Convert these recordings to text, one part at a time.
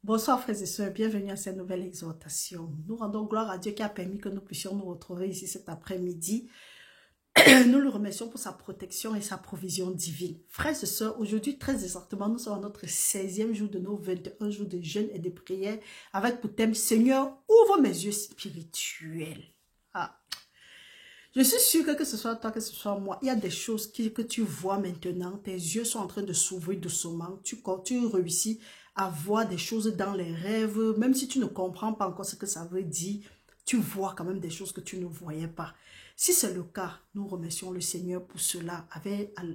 Bonsoir frères et sœurs, bienvenue à cette nouvelle exhortation. Nous rendons gloire à Dieu qui a permis que nous puissions nous retrouver ici cet après-midi. Nous le remercions pour sa protection et sa provision divine. Frères et sœurs, aujourd'hui très exactement, nous sommes à notre 16e jour de nos 21 jours de jeûne et de prière avec pour thème Seigneur, ouvre mes yeux spirituels. Je suis sûre que ce soit toi, que ce soit moi, il y a des choses que tu vois maintenant, tes yeux sont en train de s'ouvrir doucement, tu réussis à voir des choses dans les rêves, même si tu ne comprends pas encore ce que ça veut dire, tu vois quand même des choses que tu ne voyais pas. Si c'est le cas, nous remercions le Seigneur pour cela.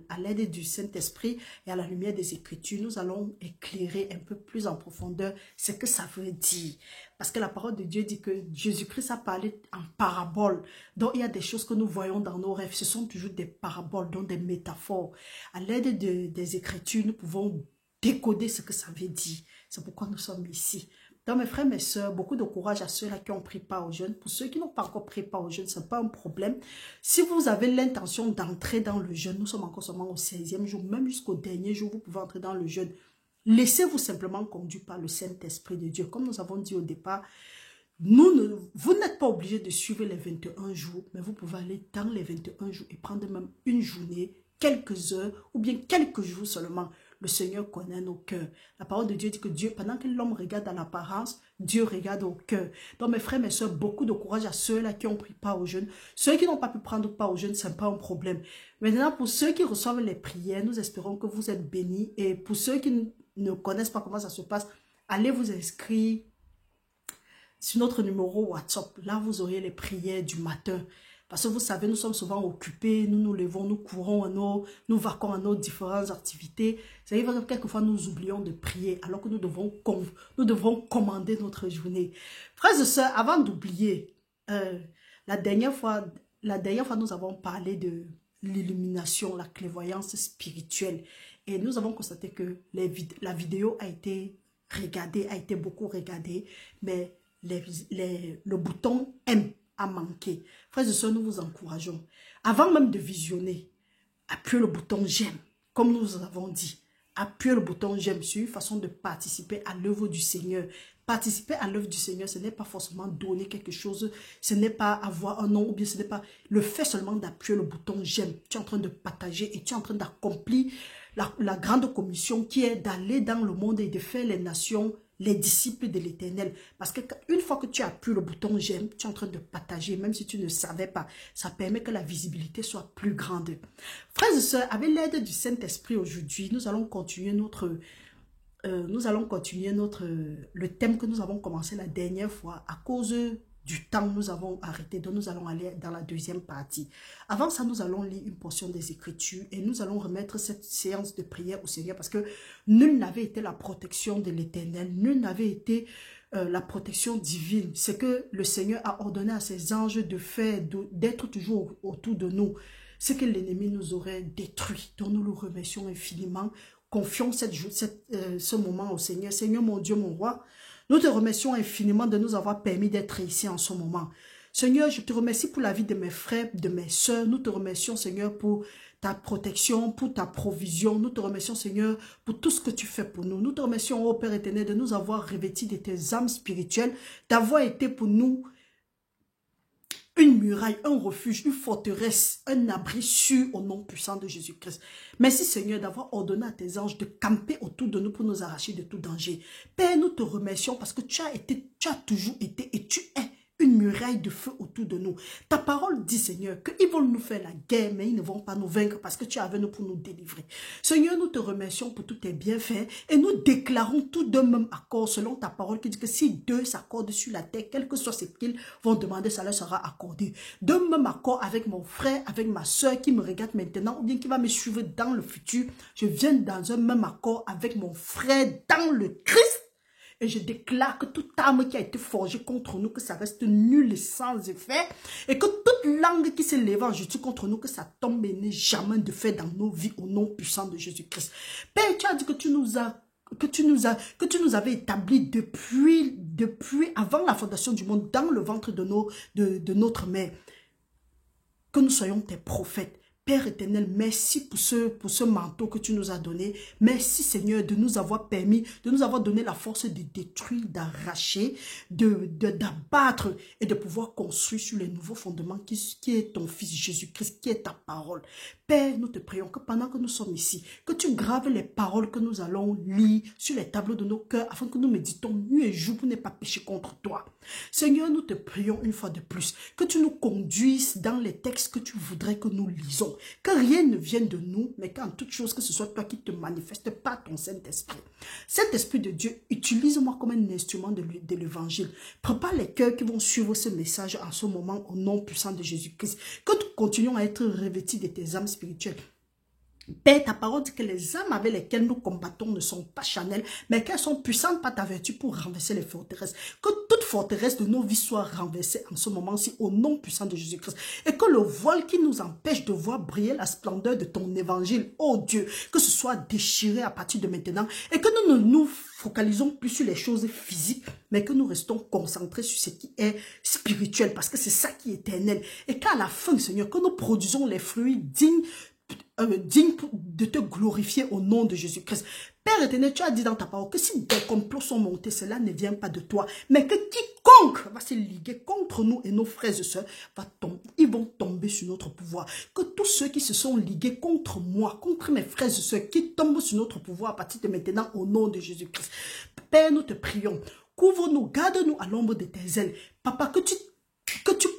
À l'aide du Saint-Esprit et à la lumière des Écritures, nous allons éclairer un peu plus en profondeur ce que ça veut dire. Parce que la parole de Dieu dit que Jésus-Christ a parlé en parabole. Donc il y a des choses que nous voyons dans nos rêves. Ce sont toujours des paraboles, donc des métaphores. À l'aide des Écritures, nous pouvons décoder ce que ça veut dire. C'est pourquoi nous sommes ici. Donc mes frères, mes sœurs, beaucoup de courage à ceux-là qui ont pris part au jeûne. Pour ceux qui n'ont pas encore pris part au jeûne, ce n'est pas un problème. Si vous avez l'intention d'entrer dans le jeûne, nous sommes encore seulement au 16e jour, même jusqu'au dernier jour, vous pouvez entrer dans le jeûne. Laissez-vous simplement conduire par le Saint-Esprit de Dieu. Comme nous avons dit au départ, vous n'êtes pas obligé de suivre les 21 jours, mais vous pouvez aller dans les 21 jours et prendre même une journée, quelques heures ou bien quelques jours seulement. Le Seigneur connaît nos cœurs. La parole de Dieu dit que Dieu, pendant que l'homme regarde à l'apparence, Dieu regarde au cœur. Donc mes frères, mes soeurs, beaucoup de courage à ceux-là qui ont pris part au jeûne. Ceux qui n'ont pas pu prendre part au jeûne, ce n'est pas un problème. Maintenant, pour ceux qui reçoivent les prières, nous espérons que vous êtes bénis. Et pour ceux qui ne connaissent pas comment ça se passe, allez vous inscrire sur notre numéro WhatsApp. Là, vous aurez les prières du matin. Parce que vous savez, nous sommes souvent occupés, nous nous levons, nous courons, nous vaquons à nos différentes activités. Ça veut dire que quelquefois nous oublions de prier alors que nous devons commander notre journée. Frères et sœurs, avant d'oublier, la dernière fois, nous avons parlé de l'illumination, la clairvoyance spirituelle. Et nous avons constaté que la vidéo a été regardée, a été beaucoup regardée, mais le bouton aime a manqué. Frères et sœurs, nous vous encourageons. Avant même de visionner, appuyez le bouton j'aime. Comme nous avons dit, appuyez le bouton j'aime. C'est une façon de participer à l'œuvre du Seigneur. Participer à l'œuvre du Seigneur, ce n'est pas forcément donner quelque chose, ce n'est pas avoir un nom, ou bien ce n'est pas le fait seulement d'appuyer le bouton j'aime. Tu es en train de partager et tu es en train d'accomplir la grande commission qui est d'aller dans le monde et de faire les nations les disciples de l'Éternel. Parce qu'une fois que tu appuies le bouton j'aime, tu es en train de partager, même si tu ne savais pas. Ça permet que la visibilité soit plus grande. Frères et sœurs, avec l'aide du Saint-Esprit aujourd'hui, nous allons continuer le thème que nous avons commencé la dernière fois. À cause du temps, nous avons arrêté, donc nous allons aller dans la deuxième partie. Avant ça, nous allons lire une portion des Écritures et nous allons remettre cette séance de prière au Seigneur parce que nul n'avait été la protection de l'Éternel, nul n'avait été la protection divine. C'est que le Seigneur a ordonné à ses anges de faire, d'être toujours autour de nous. C'est que l'ennemi nous aurait détruits. Donc nous le remercions infiniment. Confions ce moment au Seigneur. Seigneur mon Dieu, mon roi, nous te remercions infiniment de nous avoir permis d'être ici en ce moment. Seigneur, je te remercie pour la vie de mes frères, de mes sœurs. Nous te remercions, Seigneur, pour ta protection, pour ta provision. Nous te remercions, Seigneur, pour tout ce que tu fais pour nous. Nous te remercions, ô Père éternel, de nous avoir revêtis de tes âmes spirituelles, d'avoir été pour nous une muraille, un refuge, une forteresse, un abri sûr au nom puissant de Jésus-Christ. Merci Seigneur d'avoir ordonné à tes anges de camper autour de nous pour nous arracher de tout danger. Père, nous te remercions parce que tu as toujours été et tu es une muraille de feu autour de nous. Ta parole dit, Seigneur, qu'ils vont nous faire la guerre, mais ils ne vont pas nous vaincre parce que tu es avec nous pour nous délivrer. Seigneur, nous te remercions pour tous tes bienfaits et nous déclarons tout d'un même accord selon ta parole qui dit que si deux s'accordent sur la terre, quel que soit ce qu'ils vont demander, ça leur sera accordé. D'un même accord avec mon frère, avec ma soeur qui me regarde maintenant ou bien qui va me suivre dans le futur, je viens dans un même accord avec mon frère dans le Christ. Et je déclare que toute arme qui a été forgée contre nous, que ça reste nul et sans effet. Et que toute langue qui s'est levée en justice contre nous, que ça tombe et n'ait jamais de fait dans nos vies au nom puissant de Jésus-Christ. Père, tu as dit que tu nous avais établis depuis avant la fondation du monde, dans le ventre de notre mère. Que nous soyons tes prophètes. Père éternel, merci pour ce manteau que tu nous as donné. Merci Seigneur de nous avoir permis, de nous avoir donné la force de détruire, d'arracher, d'abattre et de pouvoir construire sur les nouveaux fondements qui est ton Fils Jésus-Christ, qui est ta parole. Père, nous te prions que pendant que nous sommes ici, que tu graves les paroles que nous allons lire sur les tableaux de nos cœurs afin que nous méditons nuit et jour pour ne pas pécher contre toi. Seigneur, nous te prions une fois de plus que tu nous conduises dans les textes que tu voudrais que nous lisons. Que rien ne vienne de nous, mais qu'en toute chose, que ce soit toi qui te manifestes par ton Saint-Esprit. Saint-Esprit de Dieu, utilise-moi comme un instrument de l'évangile. Prépare les cœurs qui vont suivre ce message en ce moment au nom puissant de Jésus-Christ. Que nous continuons à être revêtis de tes âmes spirituelles. Père, ta parole dit que les âmes avec lesquelles nous combattons ne sont pas charnelles, mais qu'elles sont puissantes par ta vertu pour renverser les forteresses. Que toute forteresse de nos vies soit renversée en ce moment-ci au nom puissant de Jésus-Christ. Et que le voile qui nous empêche de voir briller la splendeur de ton évangile, oh Dieu, que ce soit déchiré à partir de maintenant et que nous ne nous focalisons plus sur les choses physiques, mais que nous restons concentrés sur ce qui est spirituel, parce que c'est ça qui est éternel. Et qu'à la fin, Seigneur, que nous produisons les fruits dignes de te glorifier au nom de Jésus-Christ. Père éternel, tu as dit dans ta parole que si des complots sont montés, cela ne vient pas de toi, mais que quiconque va se liguer contre nous et nos frères et sœurs, ils vont tomber sur notre pouvoir. Que tous ceux qui se sont ligués contre moi, contre mes frères et sœurs, qui tombent sur notre pouvoir à partir de maintenant au nom de Jésus-Christ. Père, nous te prions, couvre-nous, garde-nous à l'ombre de tes ailes. Papa, que tu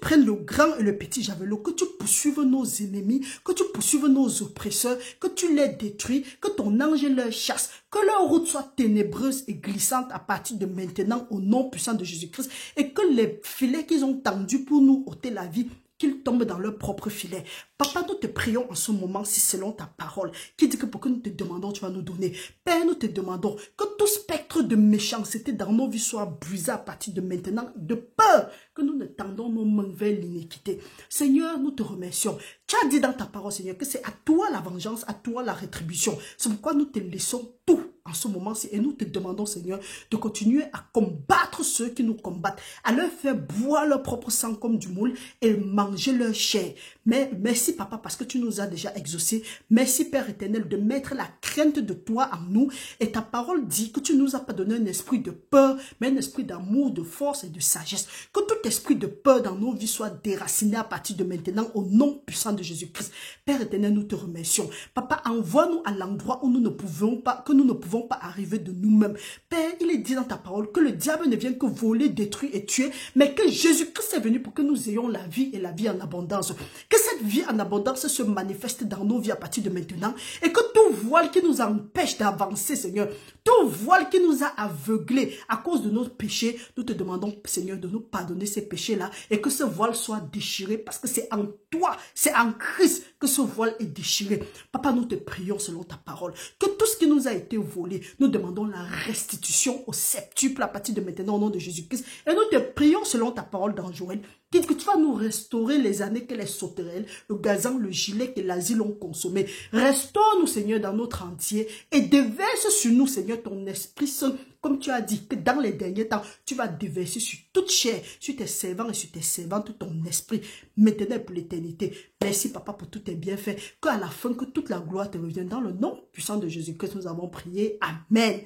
prennes le grand et le petit javelot, que tu poursuives nos ennemis, que tu poursuives nos oppresseurs, que tu les détruis, que ton ange leur chasse, que leur route soit ténébreuse et glissante à partir de maintenant au nom puissant de Jésus-Christ et que les filets qu'ils ont tendus pour nous ôter la vie, qu'ils tombent dans leur propre filet. Papa, nous te prions en ce moment, si selon ta parole, qui dit que pour que nous te demandons, tu vas nous donner. Père, nous te demandons que tout spectre de méchanceté dans nos vies soit brisé à partir de maintenant, de peur que nous ne tendons nos mains vers l'iniquité. Seigneur, nous te remercions. Tu as dit dans ta parole, Seigneur, que c'est à toi la vengeance, à toi la rétribution. C'est pourquoi nous te laissons tout en ce moment-ci et nous te demandons, Seigneur, de continuer à combattre ceux qui nous combattent, à leur faire boire leur propre sang comme du moule et manger leur chair. Mais merci, Papa, parce que tu nous as déjà exaucés. Merci, Père éternel, de mettre la crainte de toi en nous. Et ta parole dit que tu nous as pas donné un esprit de peur, mais un esprit d'amour, de force et de sagesse. Que tout esprit de peur dans nos vies soit déraciné à partir de maintenant au nom puissant de Jésus-Christ. Père éternel, nous te remercions. Papa, envoie-nous à l'endroit où nous ne pouvons pas, que nous ne pouvons pas arriver de nous-mêmes. Père, il est dit dans ta parole que le diable ne vient que voler, détruire et tuer, mais que Jésus-Christ est venu pour que nous ayons la vie et la vie en abondance. Que cette vie en abondance se manifeste dans nos vies à partir de maintenant et que tout voile qui nous empêche d'avancer, Seigneur, tout voile qui nous a aveuglés à cause de nos péchés, nous te demandons, Seigneur, de nous pardonner ces péchés-là et que ce voile soit déchiré parce que c'est en toi, c'est en Christ que ce voile est déchiré. Papa, nous te prions selon ta parole, que tout ce qui nous a été volé, nous demandons la restitution au septuple à partir de maintenant au nom de Jésus-Christ et nous te prions selon ta parole dans Joël, qui dit que tu vas nous restaurer les années que les sauterelles, le gazan, le gilet que l'asile ont consommé. Restaure-nous, Seigneur, dans notre entier et déverse sur nous, Seigneur, ton Esprit Saint, comme tu as dit que dans les derniers temps, tu vas déverser sur toute chair, sur tes servants et sur tes servantes, ton esprit, maintenant et pour l'éternité. Merci, Papa, pour tous tes bienfaits. Qu'à la fin, que toute la gloire te revienne. Dans le nom puissant de Jésus-Christ, nous avons prié. Amen.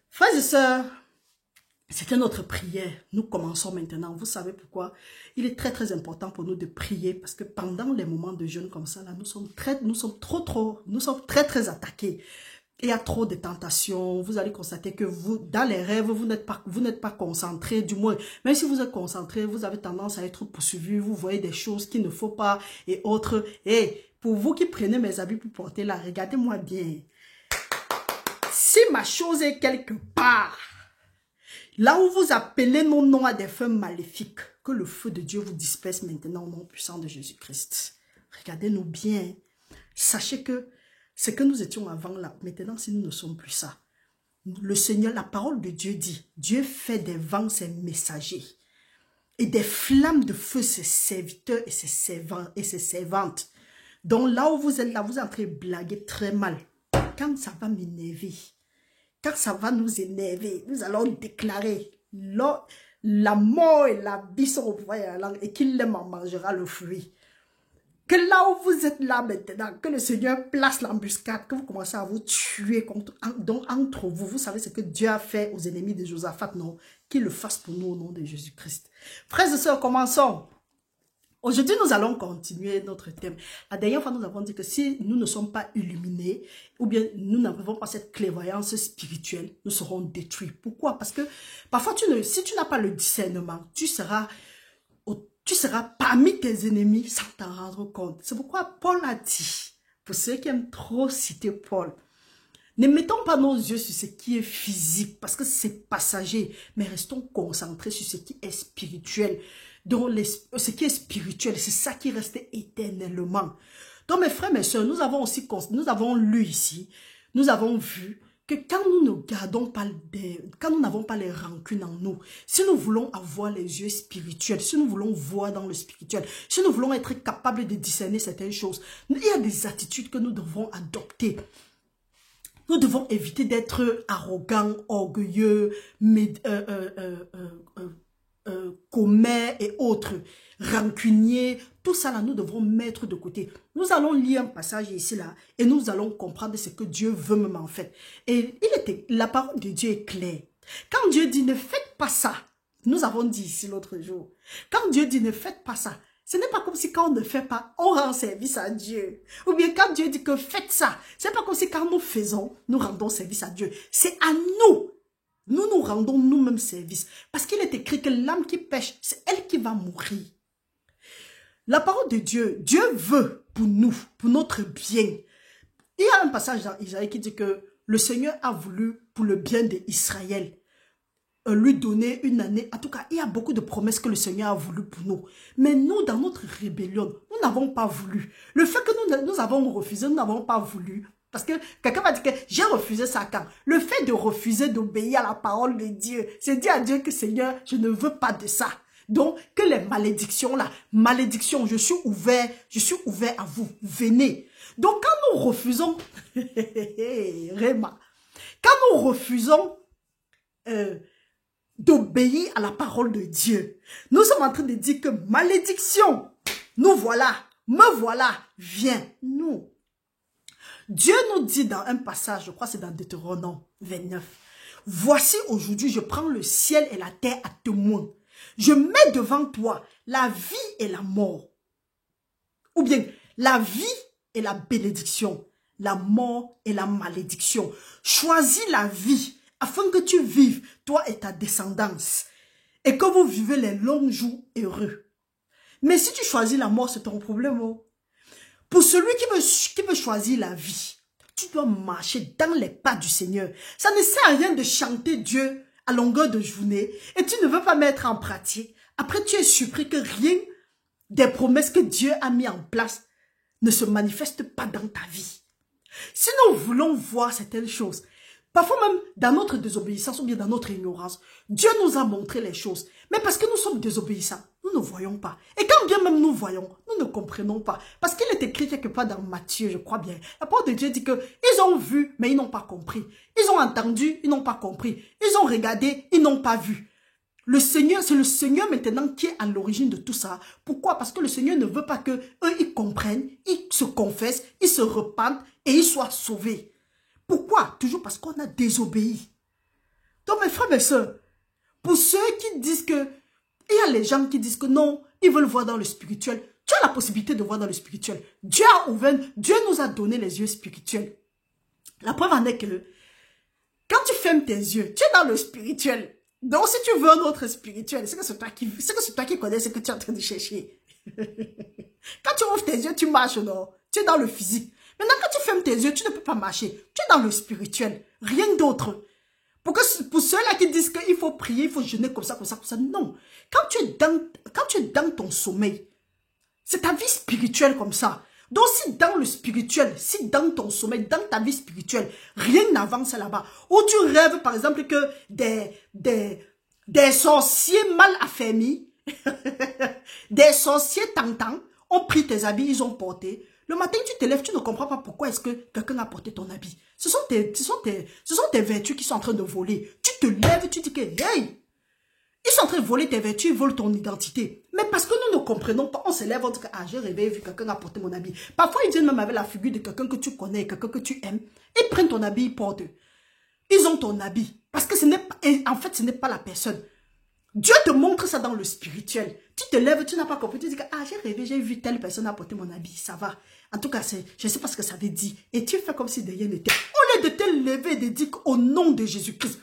Frères et sœurs, c'était notre prière. Nous commençons maintenant. Vous savez pourquoi? Il est très très important pour nous de prier parce que pendant les moments de jeûne comme ça, là, nous sommes très très attaqués. Il y a trop de tentations. Vous allez constater que vous, dans les rêves, vous n'êtes pas concentré. Du moins, même si vous êtes concentré, vous avez tendance à être poursuivi. Vous voyez des choses qu'il ne faut pas et autres. Et pour vous qui prenez mes habits pour porter là, regardez-moi bien. Si ma chose est quelque part, là où vous appelez nos noms à des feux maléfiques, que le feu de Dieu vous disperse maintenant au nom puissant de Jésus-Christ. Regardez-nous bien. Sachez que ce que nous étions avant là, maintenant si nous ne sommes plus ça. Le Seigneur, la parole de Dieu dit, Dieu fait des vents ses messagers et des flammes de feu ses serviteurs et ses servants et ses servantes. Donc là où vous êtes là, vous êtes en train de blaguer très mal. Quand ça va m'énerver, quand ça va nous énerver, nous allons déclarer la mort et la vie sont au pouvoir et qu'il en mangera le fruit. Que là où vous êtes là maintenant, que le Seigneur place l'embuscade, que vous commencez à vous tuer donc entre vous. Vous savez ce que Dieu a fait aux ennemis de Josaphat, non? Qu'il le fasse pour nous au nom de Jésus-Christ. Frères et sœurs, commençons. Aujourd'hui, nous allons continuer notre thème. La dernière fois, nous avons dit que si nous ne sommes pas illuminés, ou bien nous n'avons pas cette clairvoyance spirituelle, nous serons détruits. Pourquoi? Parce que parfois, si tu n'as pas le discernement, tu seras parmi tes ennemis sans t'en rendre compte. C'est pourquoi Paul a dit, pour ceux qui aiment trop citer Paul, ne mettons pas nos yeux sur ce qui est physique, parce que c'est passager, mais restons concentrés sur ce qui est spirituel. Donc, ce qui est spirituel, c'est ça qui reste éternellement. Donc, mes frères, mes soeurs, nous avons lu ici, nous avons vu que quand nous ne gardons pas, quand nous n'avons pas les rancunes en nous, si nous voulons avoir les yeux spirituels, si nous voulons voir dans le spirituel, si nous voulons être capables de discerner certaines choses, il y a des attitudes que nous devons adopter. Nous devons éviter d'être arrogants, orgueilleux, commets et autres, rancuniers, tout ça là, nous devons mettre de côté. Nous allons lire un passage ici là et nous allons comprendre ce que Dieu veut même en fait. Et la parole de Dieu est claire. Quand Dieu dit ne faites pas ça, nous avons dit ici l'autre jour, quand Dieu dit ne faites pas ça, ce n'est pas comme si quand on ne fait pas, on rend service à Dieu. Ou bien quand Dieu dit que faites ça, ce n'est pas comme si quand nous faisons, nous rendons service à Dieu. C'est à nous. Nous nous rendons nous-mêmes service. Parce qu'il est écrit que l'âme qui pêche, c'est elle qui va mourir. La parole de Dieu, Dieu veut pour nous, pour notre bien. Il y a un passage dans Isaïe qui dit que le Seigneur a voulu pour le bien d'Israël lui donner une année. En tout cas, il y a beaucoup de promesses que le Seigneur a voulu pour nous. Mais nous, dans notre rébellion, nous n'avons pas voulu. Le fait que nous avons refusé, nous n'avons pas voulu. Parce que quelqu'un m'a dit que j'ai refusé ça quand. Le fait de refuser d'obéir à la parole de Dieu, c'est dire à Dieu que Seigneur, je ne veux pas de ça. Donc, que les malédictions là, je suis ouvert à vous, venez. Donc, quand nous refusons, Réma, quand nous refusons d'obéir à la parole de Dieu, nous sommes en train de dire que malédiction, nous voilà, me voilà, viens, nous. Dieu nous dit dans un passage, je crois que c'est dans Deutéronome 29, « Voici aujourd'hui, je prends le ciel et la terre à témoin. Je mets devant toi la vie et la mort. » Ou bien, la vie et la bénédiction, la mort et la malédiction. Choisis la vie afin que tu vives, toi et ta descendance, et que vous vivez les longs jours heureux. Mais si tu choisis la mort, c'est ton problème, oh. Pour celui qui veut choisir la vie, tu dois marcher dans les pas du Seigneur. Ça ne sert à rien de chanter Dieu à longueur de journée et tu ne veux pas mettre en pratique. Après, tu es surpris que rien des promesses que Dieu a mis en place ne se manifeste pas dans ta vie. Si nous voulons voir certaines choses, parfois même dans notre désobéissance ou bien dans notre ignorance, Dieu nous a montré les choses. Mais parce que nous sommes désobéissants, nous ne voyons pas. Et quand bien même nous voyons, nous ne comprenons pas. Parce qu'il est écrit quelque part dans Matthieu, je crois bien. La parole de Dieu dit que ils ont vu, mais ils n'ont pas compris. Ils ont entendu, ils n'ont pas compris. Ils ont regardé, ils n'ont pas vu. Le Seigneur, c'est le Seigneur maintenant qui est à l'origine de tout ça. Pourquoi? Parce que le Seigneur ne veut pas que eux ils comprennent, ils se confessent, ils se repentent et ils soient sauvés. Pourquoi? Toujours parce qu'on a désobéi. Donc mes frères, mes soeurs, pour ceux qui disent que, il y a les gens qui disent que non, ils veulent voir dans le spirituel. Tu as la possibilité de voir dans le spirituel. Dieu nous a donné les yeux spirituels. La preuve en est que, quand tu fermes tes yeux, tu es dans le spirituel. Donc si tu veux un autre spirituel, c'est que c'est toi qui connais ce que tu es en train de chercher. Quand tu ouvres tes yeux, tu marches, non? Tu es dans le physique. Maintenant, quand tu fermes tes yeux, tu ne peux pas marcher. Tu es dans le spirituel. Rien d'autre. Pour ceux-là qui disent qu'il faut prier, il faut jeûner comme ça, non. Quand tu es dans ton sommeil, c'est ta vie spirituelle comme ça. Donc si dans le spirituel, si dans ton sommeil, dans ta vie spirituelle, rien n'avance là-bas, ou tu rêves par exemple que des sorciers mal affermis, des sorciers tentants, ont pris tes habits, ils ont porté. Le matin, tu te lèves, tu ne comprends pas pourquoi est-ce que quelqu'un a porté ton habit. Ce sont tes vertus qui sont en train de voler. Tu te lèves, tu dis que, hey, Ils sont en train de voler tes vertus, ils volent ton identité. Mais parce que nous ne comprenons pas, on se lève, on dit que ah, j'ai rêvé, vu quelqu'un a porté mon habit. Parfois, ils viennent même avec la figure de quelqu'un que tu connais, quelqu'un que tu aimes. Ils prennent ton habit, ils portent. Ils ont ton habit. Parce que ce n'est pas, en fait, ce n'est pas la personne. Dieu te montre ça dans le spirituel. Tu te lèves, tu n'as pas compris. Tu dis que ah, j'ai rêvé, j'ai vu telle personne apporter mon habit. Ça va. En tout cas, je ne sais pas ce que ça veut dire. Et tu fais comme si de rien n'était. Au lieu de te lever et de dire qu'au nom de Jésus-Christ,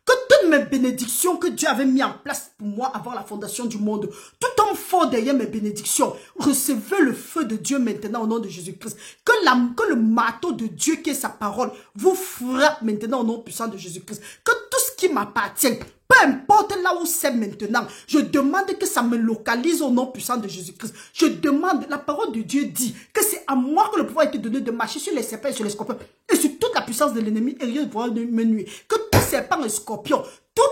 que toutes mes bénédictions que Dieu avait mis en place pour moi avant la fondation du monde, tout en fort derrière mes bénédictions, recevez le feu de Dieu maintenant au nom de Jésus-Christ. Que le marteau de Dieu qui est sa parole vous frappe maintenant au nom puissant de Jésus-Christ. Que tout ce qui m'appartient, peu importe là où c'est maintenant, je demande que ça me localise au nom puissant de Jésus-Christ. Je demande, la parole de Dieu dit que c'est à moi que le pouvoir a été donné de marcher sur les serpents et sur les scorpions et sur toute la puissance de l'ennemi et rien ne pourra me nuire. Que tout serpent et scorpion, tout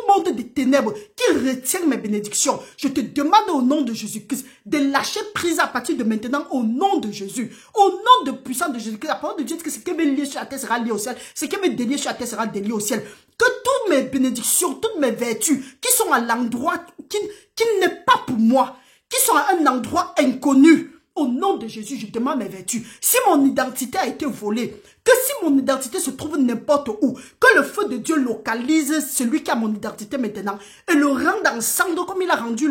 monde des ténèbres qui retient mes bénédictions, je te demande au nom de Jésus-Christ de lâcher prise à partir de maintenant au nom de Jésus. Au nom de puissance de Jésus-Christ, la parole de Dieu dit que ce qui me lie sur la terre sera lié au ciel, ce qui me délie sur la terre sera délié au ciel. Que toutes mes bénédictions, toutes mes vertus qui sont à l'endroit qui n'est pas pour moi, qui sont à un endroit inconnu, au nom de Jésus, je demande mes vertus. Si mon identité a été volée, que si mon identité se trouve n'importe où, que le feu de Dieu localise celui qui a mon identité maintenant et le rende en cendre comme il a rendu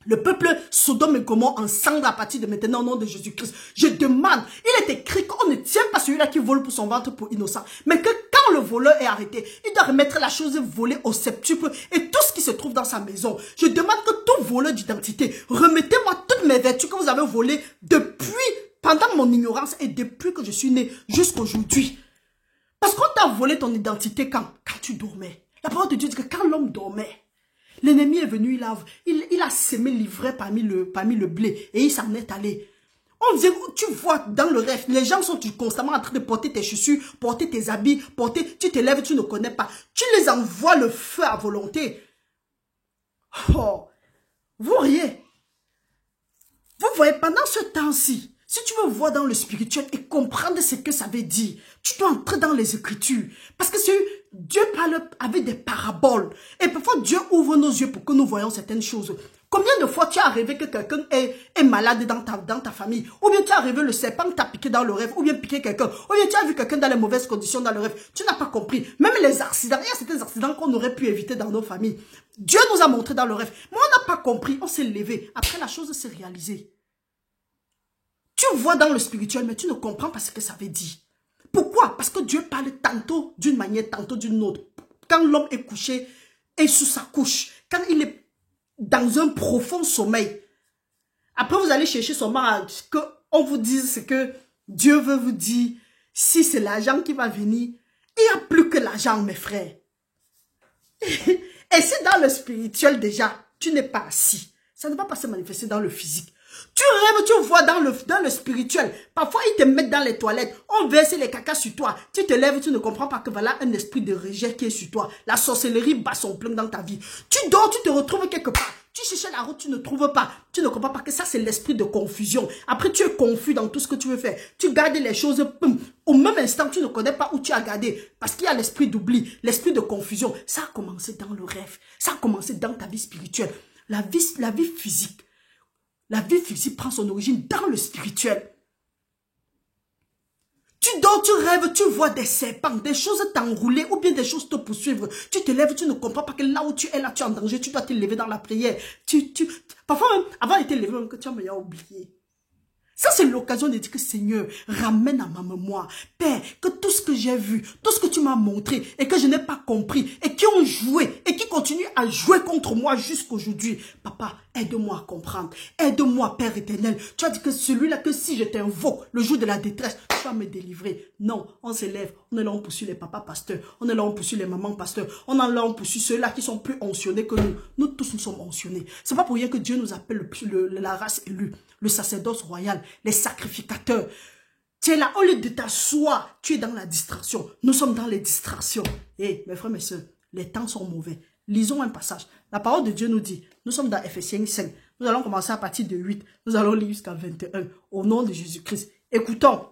le peuple Sodome et Gomorrhe en cendre à partir de maintenant au nom de Jésus-Christ. Je demande, il est écrit qu'on ne tient pas celui-là qui vole pour son ventre pour innocent, mais que quand le voleur est arrêté, il doit remettre la chose volée au septuple et tout ce qui se trouve dans sa maison. Je demande que tout voleur d'identité, remettez-moi toutes mes vertus que vous avez volées depuis, pendant mon ignorance et depuis que je suis né jusqu'aujourd'hui. Parce qu'on t'a volé ton identité quand tu dormais. La parole de Dieu dit que quand l'homme dormait, l'ennemi est venu, il a semé l'ivraie parmi le blé et il s'en est allé. On vient, tu vois dans le rêve, les gens sont constamment en train de porter tes chaussures, porter tes habits, tu te lèves, tu ne connais pas. Tu les envoies le feu à volonté. Oh, vous riez. Vous voyez, pendant ce temps-ci, si tu veux voir dans le spirituel et comprendre ce que ça veut dire, tu dois entrer dans les Écritures. Parce que Dieu parle avec des paraboles. Et parfois, Dieu ouvre nos yeux pour que nous voyons certaines choses. Combien de fois tu as rêvé que quelqu'un est malade dans ta famille? Ou bien tu as rêvé le serpent t'a piqué dans le rêve? Ou bien piqué quelqu'un? Ou bien tu as vu quelqu'un dans les mauvaises conditions dans le rêve? Tu n'as pas compris. Même les accidents, il y a certains accidents qu'on aurait pu éviter dans nos familles. Dieu nous a montré dans le rêve. Mais on n'a pas compris. On s'est levé. Après, la chose s'est réalisée. Tu vois dans le spirituel, mais tu ne comprends pas ce que ça veut dire. Pourquoi? Parce que Dieu parle tantôt d'une manière, tantôt d'une autre. Quand l'homme est couché et sous sa couche, quand il est dans un profond sommeil, après vous allez chercher son mari, qu'on vous dise ce que Dieu veut vous dire. Si c'est l'argent qui va venir, il n'y a plus que l'argent, mes frères. Et si dans le spirituel déjà, tu n'es pas assis, ça ne va pas se manifester dans le physique. Tu rêves, tu vois dans le spirituel. Parfois, ils te mettent dans les toilettes. On verse les cacas sur toi. Tu te lèves, tu ne comprends pas que voilà un esprit de rejet qui est sur toi. La sorcellerie bat son plein dans ta vie. Tu dors, tu te retrouves quelque part. Tu cherches la route, tu ne trouves pas. Tu ne comprends pas que ça, c'est l'esprit de confusion. Après, tu es confus dans tout ce que tu veux faire. Tu gardes les choses, au même instant, tu ne connais pas où tu as gardé. Parce qu'il y a l'esprit d'oubli, l'esprit de confusion. Ça a commencé dans le rêve. Ça a commencé dans ta vie spirituelle. La vie physique. La vie physique prend son origine dans le spirituel. Tu dors, tu rêves, tu vois des serpents, des choses t'enrouler ou bien des choses te poursuivre. Tu te lèves, tu ne comprends pas que là où tu es, là tu es en danger, tu dois te lever dans la prière. Parfois même, avant de te lever, même que tu as meilleur oublié. Ça, c'est l'occasion de dire que Seigneur, ramène à ma mémoire. Père, que tout ce que j'ai vu, tout ce que tu m'as montré et que je n'ai pas compris et qui ont joué et qui continuent à jouer contre moi jusqu'aujourd'hui. Papa, aide-moi à comprendre. Aide-moi, Père éternel. Tu as dit que celui-là, que si je t'invoque le jour de la détresse, tu vas me délivrer. Non, on s'élève. On est là, on poursuit les papas pasteurs. On est là, on poursuit les mamans pasteurs. On est là, on poursuit ceux-là qui sont plus onctionnés que nous. Nous tous, nous sommes onctionnés. C'est pas pour rien que Dieu nous appelle la race élue, le sacerdoce royal, les sacrificateurs. Tu es là, au lieu de t'asseoir, tu es dans la distraction. Nous sommes dans les distractions. Mes frères, mes soeurs, les temps sont mauvais. Lisons un passage. La parole de Dieu nous dit, nous sommes dans Ephésiens 5. Nous allons commencer à partir de 8. Nous allons lire jusqu'à 21. Au nom de Jésus-Christ. Écoutons.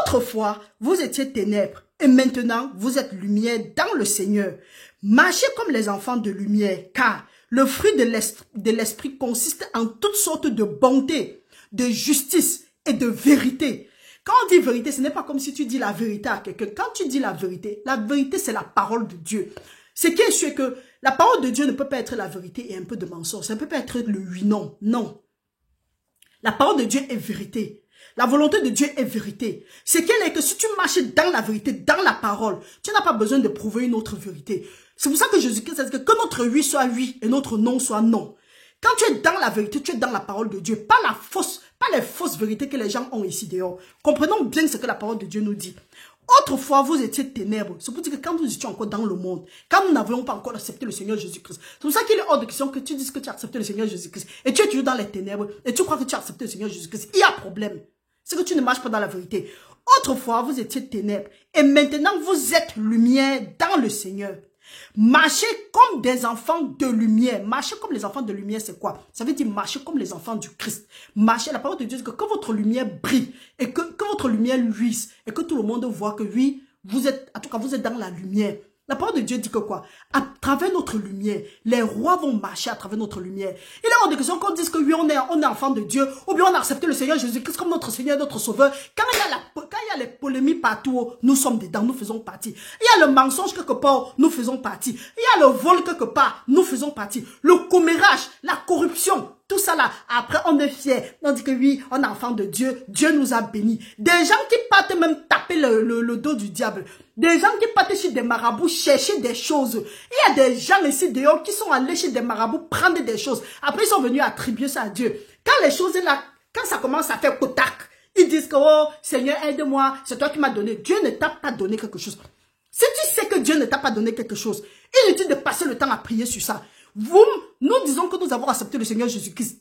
Autrefois, vous étiez ténèbres Et maintenant, vous êtes lumière dans le Seigneur. Marchez comme les enfants de lumière, car le fruit de l'esprit consiste en toutes sortes de bonté, de justice et de vérité. Quand on dit vérité, ce n'est pas comme si tu dis la vérité à quelqu'un. Quand tu dis la vérité, c'est la parole de Dieu. Ce qui est sûr est que la parole de Dieu ne peut pas être la vérité et un peu de mensonge. Ça ne peut pas être le oui, non. Non. La parole de Dieu est vérité. La volonté de Dieu est vérité. C'est qu'elle est que si tu marches dans la vérité, dans la parole, tu n'as pas besoin de prouver une autre vérité. C'est pour ça que Jésus-Christ a dit que notre oui soit oui et notre non soit non. Quand tu es dans la vérité, tu es dans la parole de Dieu. Pas les fausses vérités que les gens ont ici dehors. Comprenons bien ce que la parole de Dieu nous dit. Autrefois, vous étiez ténèbres. C'est pour dire que quand nous étions encore dans le monde, quand nous n'avions pas encore accepté le Seigneur Jésus-Christ, c'est pour ça qu'il est hors de question que tu dises que tu as accepté le Seigneur Jésus-Christ et tu es toujours dans les ténèbres et tu crois que tu as accepté le Seigneur Jésus-Christ. Il y a un problème. C'est que tu ne marches pas dans la vérité. Autrefois, vous étiez ténèbres et maintenant vous êtes lumière dans le Seigneur. Marchez comme des enfants de lumière. Marchez comme les enfants de lumière, c'est quoi? Ça veut dire marcher comme les enfants du Christ. Marchez, la parole de Dieu dit que votre lumière brille et que votre lumière luise et que tout le monde voit que oui, vous êtes, en tout cas, vous êtes dans la lumière. La parole de Dieu dit que quoi? À travers notre lumière, les rois vont marcher à travers notre lumière. Il est hors de question qu'on dise que oui, on est enfant de Dieu, ou bien on a accepté le Seigneur Jésus-Christ comme notre Seigneur, notre Sauveur. Quand il y a les polémiques partout, nous sommes dedans, nous faisons partie. Il y a le mensonge quelque part, nous faisons partie. Il y a le vol quelque part, nous faisons partie. Le commérage, la corruption, tout ça là, après on est fiers. On dit que oui, on est enfant de Dieu, Dieu nous a bénis. Des gens qui partent même taper le dos du diable. Des gens qui partent chez des marabouts chercher des choses. Il y a des gens ici dehors qui sont allés chez des marabouts prendre des choses. Après ils sont venus attribuer ça à Dieu. Quand les choses là, quand ça commence à faire kotak, ils disent que oh Seigneur aide-moi, c'est toi qui m'as donné. Dieu ne t'a pas donné quelque chose. Si tu sais que Dieu ne t'a pas donné quelque chose, inutile de passer le temps à prier sur ça. Nous disons que nous avons accepté le Seigneur Jésus-Christ.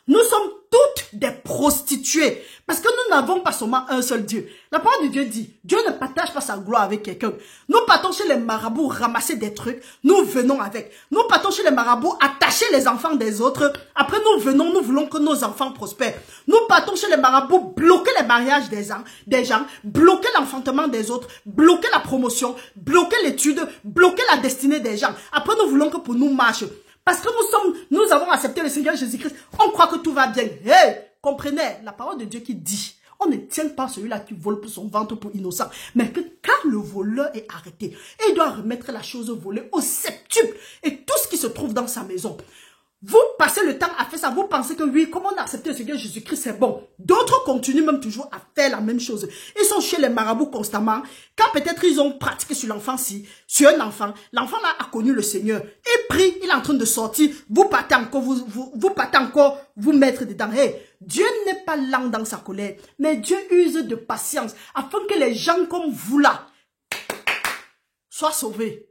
Nous sommes toutes des prostituées. Parce que nous n'avons pas seulement un seul Dieu. La parole de Dieu dit, Dieu ne partage pas sa gloire avec quelqu'un. Nous partons chez les marabouts ramasser des trucs. Nous venons avec. Nous partons chez les marabouts attacher les enfants des autres. Après nous venons, nous voulons que nos enfants prospèrent. Nous partons chez les marabouts bloquer les mariages des gens, bloquer l'enfantement des autres, bloquer la promotion, bloquer l'étude, bloquer la destinée des gens. Après nous voulons que pour nous marche. Parce que nous avons accepté le Seigneur Jésus-Christ. On croit que tout va bien. Hey, comprenez la parole de Dieu qui dit, on ne tient pas celui-là qui vole pour son ventre pour innocent. Mais que quand le voleur est arrêté, il doit remettre la chose volée au septuple et tout ce qui se trouve dans sa maison. Vous passez le temps à faire ça, vous pensez que oui, comme on a accepté le Seigneur Jésus-Christ, c'est bon. D'autres continuent même toujours à faire la même chose. Ils sont chez les marabouts constamment. Quand peut-être ils ont pratiqué sur l'enfant-ci, sur un enfant, l'enfant là a connu le Seigneur. Il prie, il est en train de sortir, vous partez encore, vous partez encore, vous mettre dedans. Hey, Dieu n'est pas lent dans sa colère, mais Dieu use de patience afin que les gens comme vous là soient sauvés.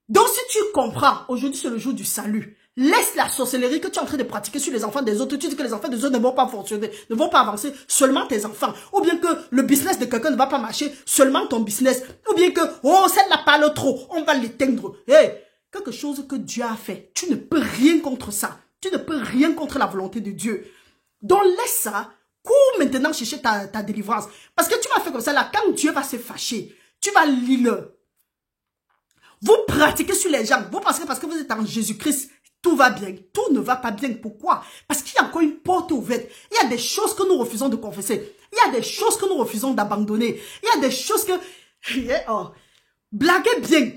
Donc si tu comprends, aujourd'hui c'est le jour du salut. Laisse la sorcellerie que tu es en train de pratiquer sur les enfants des autres. Tu dis que les enfants des autres ne vont pas fonctionner, ne vont pas avancer, seulement tes enfants. Ou bien que le business de quelqu'un ne va pas marcher, seulement ton business. Ou bien que, oh, celle-là parle trop, on va l'éteindre. Hey, quelque chose que Dieu a fait, tu ne peux rien contre ça. Tu ne peux rien contre la volonté de Dieu. Donc laisse ça, cours maintenant chercher ta délivrance. Parce que tu m'as fait comme ça là, quand Dieu va se fâcher, tu vas lire. Vous pratiquez sur les gens, vous pensez que parce que vous êtes en Jésus-Christ, tout va bien. Tout ne va pas bien. Pourquoi? Parce qu'il y a encore une porte ouverte. Il y a des choses que nous refusons de confesser. Il y a des choses que nous refusons d'abandonner. Il y a des choses que... Oh, blaguez bien.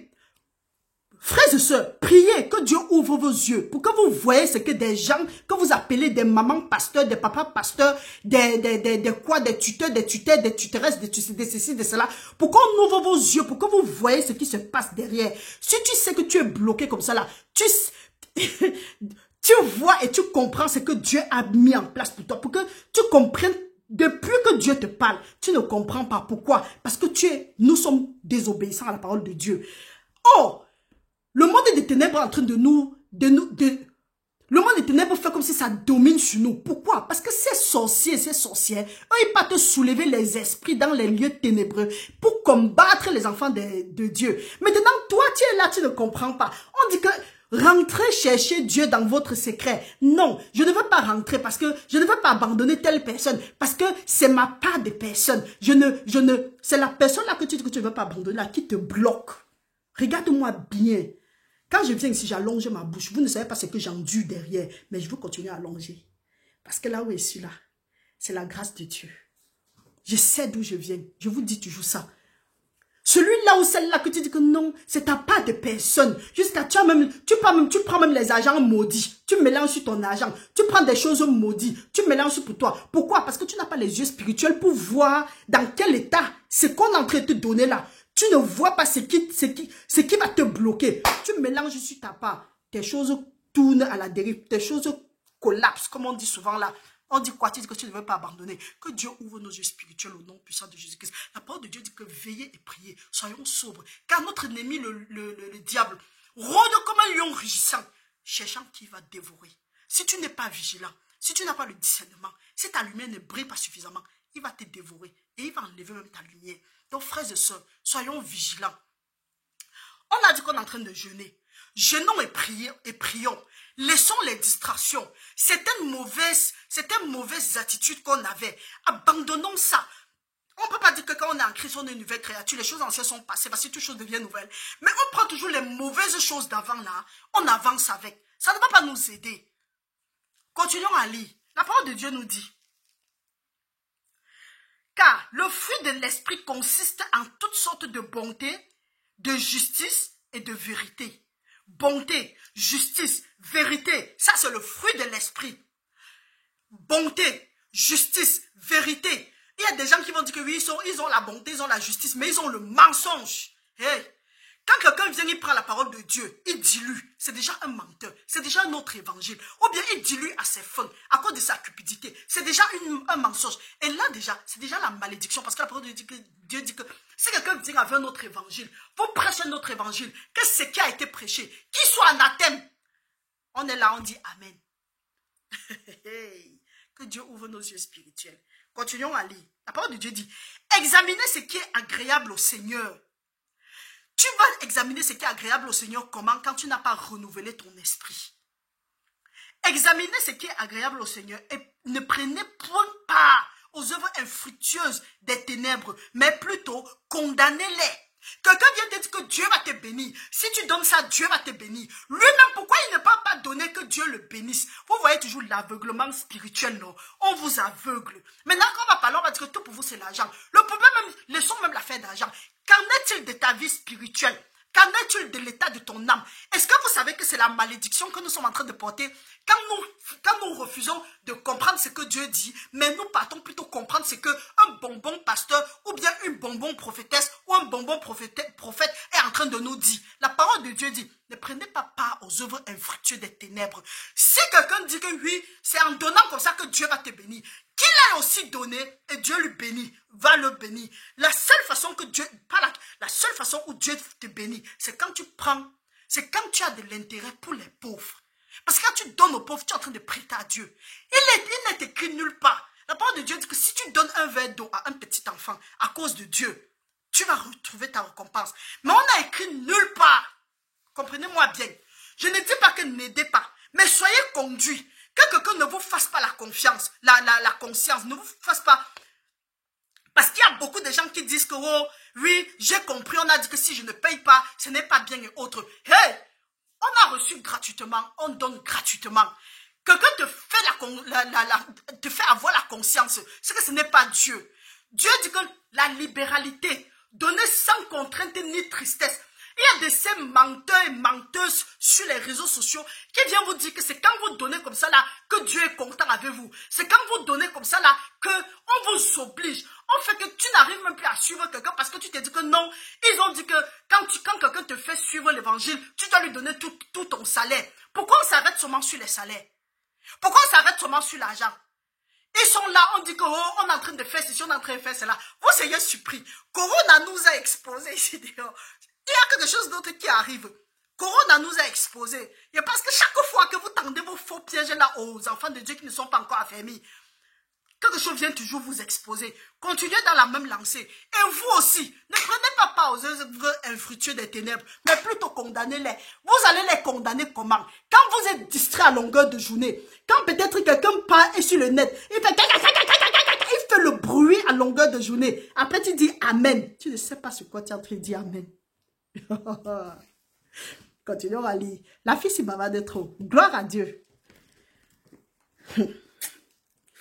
Frères et sœurs, priez que Dieu ouvre vos yeux pour que vous voyez ce que des gens que vous appelez des mamans pasteurs, des papas pasteurs, des tuteurs, des tuteresses, des ceci, de cela, pour qu'on ouvre vos yeux, pour que vous voyez ce qui se passe derrière. Si tu sais que tu es bloqué comme ça là, tu vois et tu comprends ce que Dieu a mis en place pour toi, pour que tu comprennes. Depuis que Dieu te parle, tu ne comprends pas pourquoi. Parce que nous sommes désobéissants à la parole de Dieu. Oh, le monde des ténèbres est en train le monde des ténèbres fait comme si ça domine sur nous. Pourquoi? Parce que ces sorciers, ces sorcières, eux, ils partent soulever les esprits dans les lieux ténébreux pour combattre les enfants de Dieu. Maintenant, toi, tu es là, tu ne comprends pas. On dit que Rentrez chercher Dieu dans votre secret. Non, je ne veux pas rentrer parce que je ne veux pas abandonner telle personne parce que c'est ma part de personne. C'est la personne là que tu dis que tu ne veux pas abandonner là qui te bloque. Regarde-moi bien. Quand je viens ici, j'allonge ma bouche. Vous ne savez pas ce que j'endure derrière, mais je veux continuer à allonger. Parce que là où je suis là, c'est la grâce de Dieu. Je sais d'où je viens. Je vous dis toujours ça. Celui-là ou celle-là que tu dis que non, c'est ta part de personne. Jusqu'à tu prends même les argents maudits. Tu mélanges sur ton argent. Tu prends des choses maudites. Tu mélanges pour toi. Pourquoi? Parce que tu n'as pas les yeux spirituels pour voir dans quel état ce qu'on est en train de te donner là. Tu ne vois pas ce qui va te bloquer. Tu mélanges sur ta part. Tes choses tournent à la dérive. Tes choses collapsent, comme on dit souvent là. On dit quoi? Tu dis que tu ne veux pas abandonner. Que Dieu ouvre nos yeux spirituels au nom puissant de Jésus-Christ. La parole de Dieu dit que veillez et priez. Soyons sobres. Car notre ennemi, le diable, rôde comme un lion rugissant, cherchant qui va dévorer. Si tu n'es pas vigilant, si tu n'as pas le discernement, si ta lumière ne brille pas suffisamment, il va te dévorer. Et il va enlever même ta lumière. Donc frères et sœurs, soyons vigilants. On a dit qu'on est en train de jeûner. Jeûnons et prions. Laissons les distractions. Certaines mauvaises attitudes qu'on avait. Abandonnons ça. On ne peut pas dire que quand on est en Christ, on est une nouvelle créature. Les choses anciennes sont passées parce que toute chose devient nouvelle. Mais on prend toujours les mauvaises choses d'avant là. On avance avec. Ça ne va pas nous aider. Continuons à lire. La parole de Dieu nous dit. Car le fruit de l'esprit consiste en toutes sortes de bonté, de justice et de vérité. Bonté, justice, vérité, ça c'est le fruit de l'esprit. Bonté, justice, vérité. Il y a des gens qui vont dire que oui, ils ont la bonté, ils ont la justice, mais ils ont le mensonge. Hey. Quand quelqu'un vient, il prend la parole de Dieu, il dilue. C'est déjà un menteur, c'est déjà un autre évangile. Ou bien il dilue à ses fins, à cause de sa cupidité. C'est déjà un mensonge. Et là déjà, c'est déjà la malédiction. Parce que la parole de Dieu dit que si quelqu'un vient avec un autre évangile, vous prêchez un autre évangile, que ce qui a été prêché, qu'il soit anathème. On est là, on dit Amen. Que Dieu ouvre nos yeux spirituels. Continuons à lire. La parole de Dieu dit, examinez ce qui est agréable au Seigneur. Tu vas examiner ce qui est agréable au Seigneur comment? Quand tu n'as pas renouvelé ton esprit. Examinez ce qui est agréable au Seigneur et ne prenez point part aux œuvres infructueuses des ténèbres, mais plutôt condamnez-les. Quelqu'un vient te dire que Dieu va te bénir. Si tu donnes ça, Dieu va te bénir. Lui-même, pourquoi il ne peut pas donner que Dieu le bénisse? Vous voyez toujours l'aveuglement spirituel, non? On vous aveugle. Maintenant, quand on va parler, on va dire que tout pour vous, c'est l'argent. Le problème, même, laissons même l'affaire d'argent. Qu'en est-il de ta vie spirituelle? Qu'en est-il de l'état de ton âme? Est-ce que vous savez que c'est la malédiction que nous sommes en train de porter quand nous refusons de comprendre ce que Dieu dit, mais nous partons plutôt comprendre ce qu'un bonbon pasteur ou bien une bonbon prophétesse ou un bonbon prophète est en train de nous dire. La parole de Dieu dit, ne prenez pas part aux œuvres infructueuses des ténèbres. Si quelqu'un dit que oui, c'est en donnant comme ça que Dieu va te bénir, qu'il a aussi donné et Dieu lui bénit, va le bénir. La seule façon que Dieu, la seule façon où Dieu te bénit, c'est quand tu prends, c'est quand tu as de l'intérêt pour les pauvres. Parce que quand tu donnes aux pauvres, tu es en train de prêter à Dieu. Il n'est écrit nulle part. La parole de Dieu dit que si tu donnes un verre d'eau à un petit enfant à cause de Dieu, tu vas retrouver ta récompense. Mais on n'a écrit nulle part. Comprenez-moi bien. Je ne dis pas que n'aidez pas, mais soyez conduits. Que quelqu'un ne vous fasse pas la confiance, la conscience, ne vous fasse pas. Parce qu'il y a beaucoup de gens qui disent que, oh, oui, j'ai compris, on a dit que si je ne paye pas, ce n'est pas bien et autres. Hey! On a reçu gratuitement, on donne gratuitement. Quelqu'un te fait avoir la conscience, c'est que ce n'est pas Dieu. Dieu dit que la libéralité, donnée sans contrainte ni tristesse. Il y a de ces menteurs et menteuses sur les réseaux sociaux qui viennent vous dire que c'est quand vous donnez comme ça là que Dieu est content avec vous. C'est quand vous donnez comme ça là qu'on vous oblige. On fait que tu n'arrives même plus à suivre quelqu'un parce que tu te dis que non. Ils ont dit que quand quelqu'un te fait suivre l'évangile, tu dois lui donner tout ton salaire. Pourquoi on s'arrête seulement sur les salaires? Pourquoi on s'arrête seulement sur l'argent? Ils sont là, on dit que oh, on est en train de faire ceci, on est en train de faire cela. Vous soyez surpris. Corona nous a exposés ici dehors. Il y a quelque chose d'autre qui arrive. Corona nous a exposés. Et parce que chaque fois que vous tendez vos faux pièges là aux enfants de Dieu qui ne sont pas encore affermis, quelque chose vient toujours vous exposer. Continuez dans la même lancée. Et vous aussi, ne prenez pas part aux œuvres infructueuses des ténèbres, mais plutôt condamnez-les. Vous allez les condamner comment? Quand vous êtes distrait à longueur de journée, quand peut-être quelqu'un part et sur le net, il fait le bruit à longueur de journée. Après, tu dis Amen. Tu ne sais pas sur quoi tu es en train de dire Amen. Continuons à lire. La fille s'y bavarde trop. Gloire à Dieu.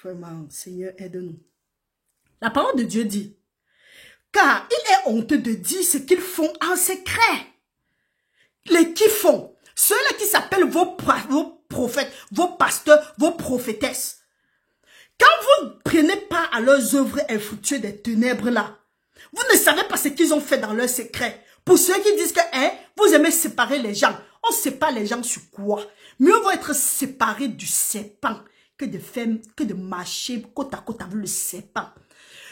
Vraiment, Seigneur, aide-nous. La parole de Dieu dit, car il est honteux de dire ce qu'ils font en secret. Les qui font, ceux-là qui s'appellent vos prophètes, vos pasteurs, vos prophétesses. Quand vous prenez part à leurs œuvres infructueuses des ténèbres là, vous ne savez pas ce qu'ils ont fait dans leur secret. Pour ceux qui disent que vous aimez séparer les gens, on sépare les gens sur quoi? Mieux vaut être séparé du serpent que de marcher côte à côte avec le serpent.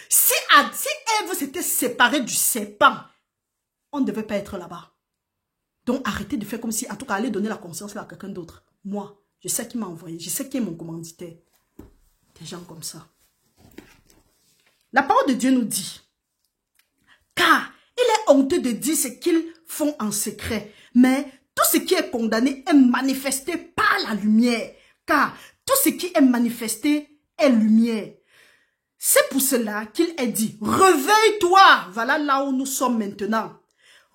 Si Ève s'était séparée du serpent, on ne devait pas être là-bas. Donc arrêtez de faire comme si, en tout cas, allez donner la conscience là à quelqu'un d'autre. Moi, je sais qui m'a envoyé, je sais qui est mon commanditaire. Des gens comme ça. La parole de Dieu nous dit, car il est honteux de dire ce qu'ils font en secret, mais tout ce qui est condamné est manifesté par la lumière, car tout ce qui est manifesté est lumière. C'est pour cela qu'il est dit, réveille-toi. Voilà là où nous sommes maintenant.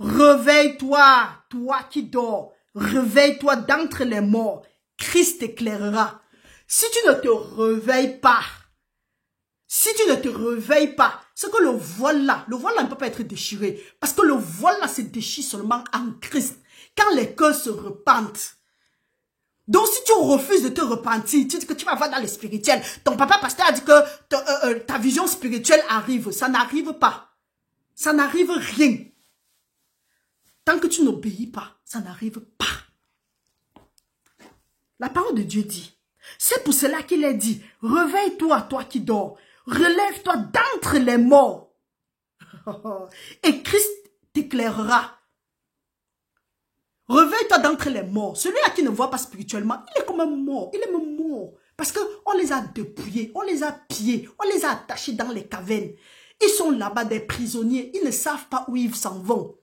Réveille-toi, toi qui dors. Réveille-toi d'entre les morts. Christ t'éclairera. Si tu ne te réveilles pas, c'est que le voile là ne peut pas être déchiré. Parce que le voile là se déchire seulement en Christ. Quand les cœurs se repentent. Donc, si tu refuses de te repentir, tu dis que tu vas voir dans le spirituel. Ton papa pasteur a dit que ta vision spirituelle arrive. Ça n'arrive pas. Ça n'arrive rien. Tant que tu n'obéis pas, ça n'arrive pas. La parole de Dieu dit, c'est pour cela qu'il est dit, réveille-toi, toi qui dors. Relève-toi d'entre les morts. Et Christ t'éclairera. Réveille-toi d'entre les morts. Celui-là qui ne voit pas spirituellement, il est comme un mort. Il est même mort. Parce qu'on les a dépouillés, on les a pillés, on les a attachés dans les cavernes. Ils sont là-bas des prisonniers. Ils ne savent pas où ils s'en vont.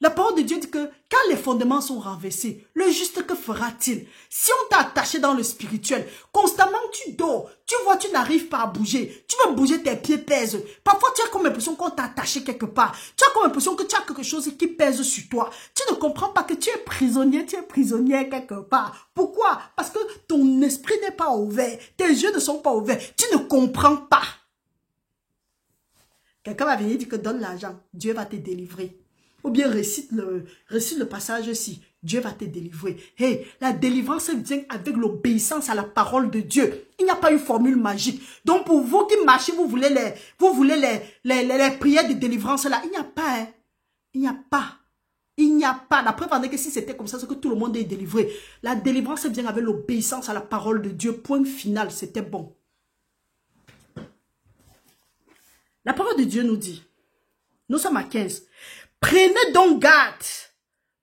La parole de Dieu dit que quand les fondements sont renversés, le juste que fera-t-il? Si on t'a attaché dans le spirituel, constamment tu dors, tu vois, tu n'arrives pas à bouger, tu veux bouger, tes pieds pèsent. Parfois tu as comme l'impression qu'on t'a attaché quelque part, tu as comme l'impression que tu as quelque chose qui pèse sur toi. Tu ne comprends pas que tu es prisonnier quelque part. Pourquoi? Parce que ton esprit n'est pas ouvert, tes yeux ne sont pas ouverts, tu ne comprends pas. Quelqu'un va venir dire que donne l'argent, Dieu va te délivrer. Ou bien récite le passage aussi. Dieu va te délivrer. Hey, la délivrance vient avec l'obéissance à la parole de Dieu. Il n'y a pas une formule magique. Donc pour vous qui marchez, vous voulez les prières de délivrance là. Il n'y a pas. Hein. Il n'y a pas. Il n'y a pas. La preuve en est que si c'était comme ça, c'est que tout le monde est délivré. La délivrance vient avec l'obéissance à la parole de Dieu. Point final, c'était bon. La parole de Dieu nous dit, nous sommes à 15. Prenez donc garde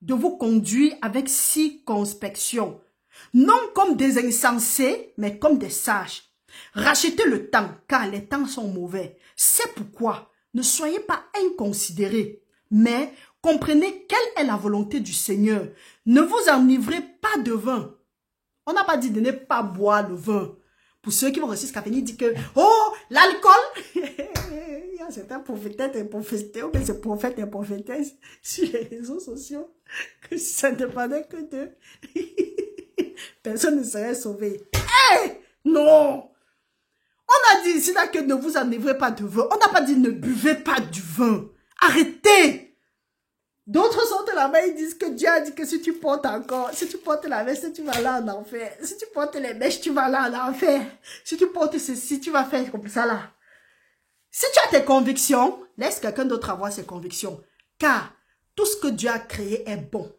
de vous conduire avec circonspection, non comme des insensés, mais comme des sages. Rachetez le temps, car les temps sont mauvais. C'est pourquoi ne soyez pas inconsidérés, mais comprenez quelle est la volonté du Seigneur. Ne vous enivrez pas de vin. On n'a pas dit de ne pas boire le vin. Pour ceux qui vont réussir à venir dire que, oh, l'alcool, il y a certains prophètes et prophétesses, ou bien ces prophètes et prophétesses sur les réseaux sociaux, que si ça ne dépendait que d'eux, personne ne serait sauvé. Hey, non! On a dit ici là que ne vous enivrez pas de vin. On n'a pas dit ne buvez pas du vin. Arrêtez! D'autres sont là-bas, ils disent que Dieu a dit que si tu portes la veste, tu vas là en enfer. Si tu portes les mèches, tu vas là en enfer. Si tu portes ceci, tu vas faire comme ça là. Si tu as tes convictions, laisse quelqu'un d'autre avoir ses convictions. Car tout ce que Dieu a créé est bon.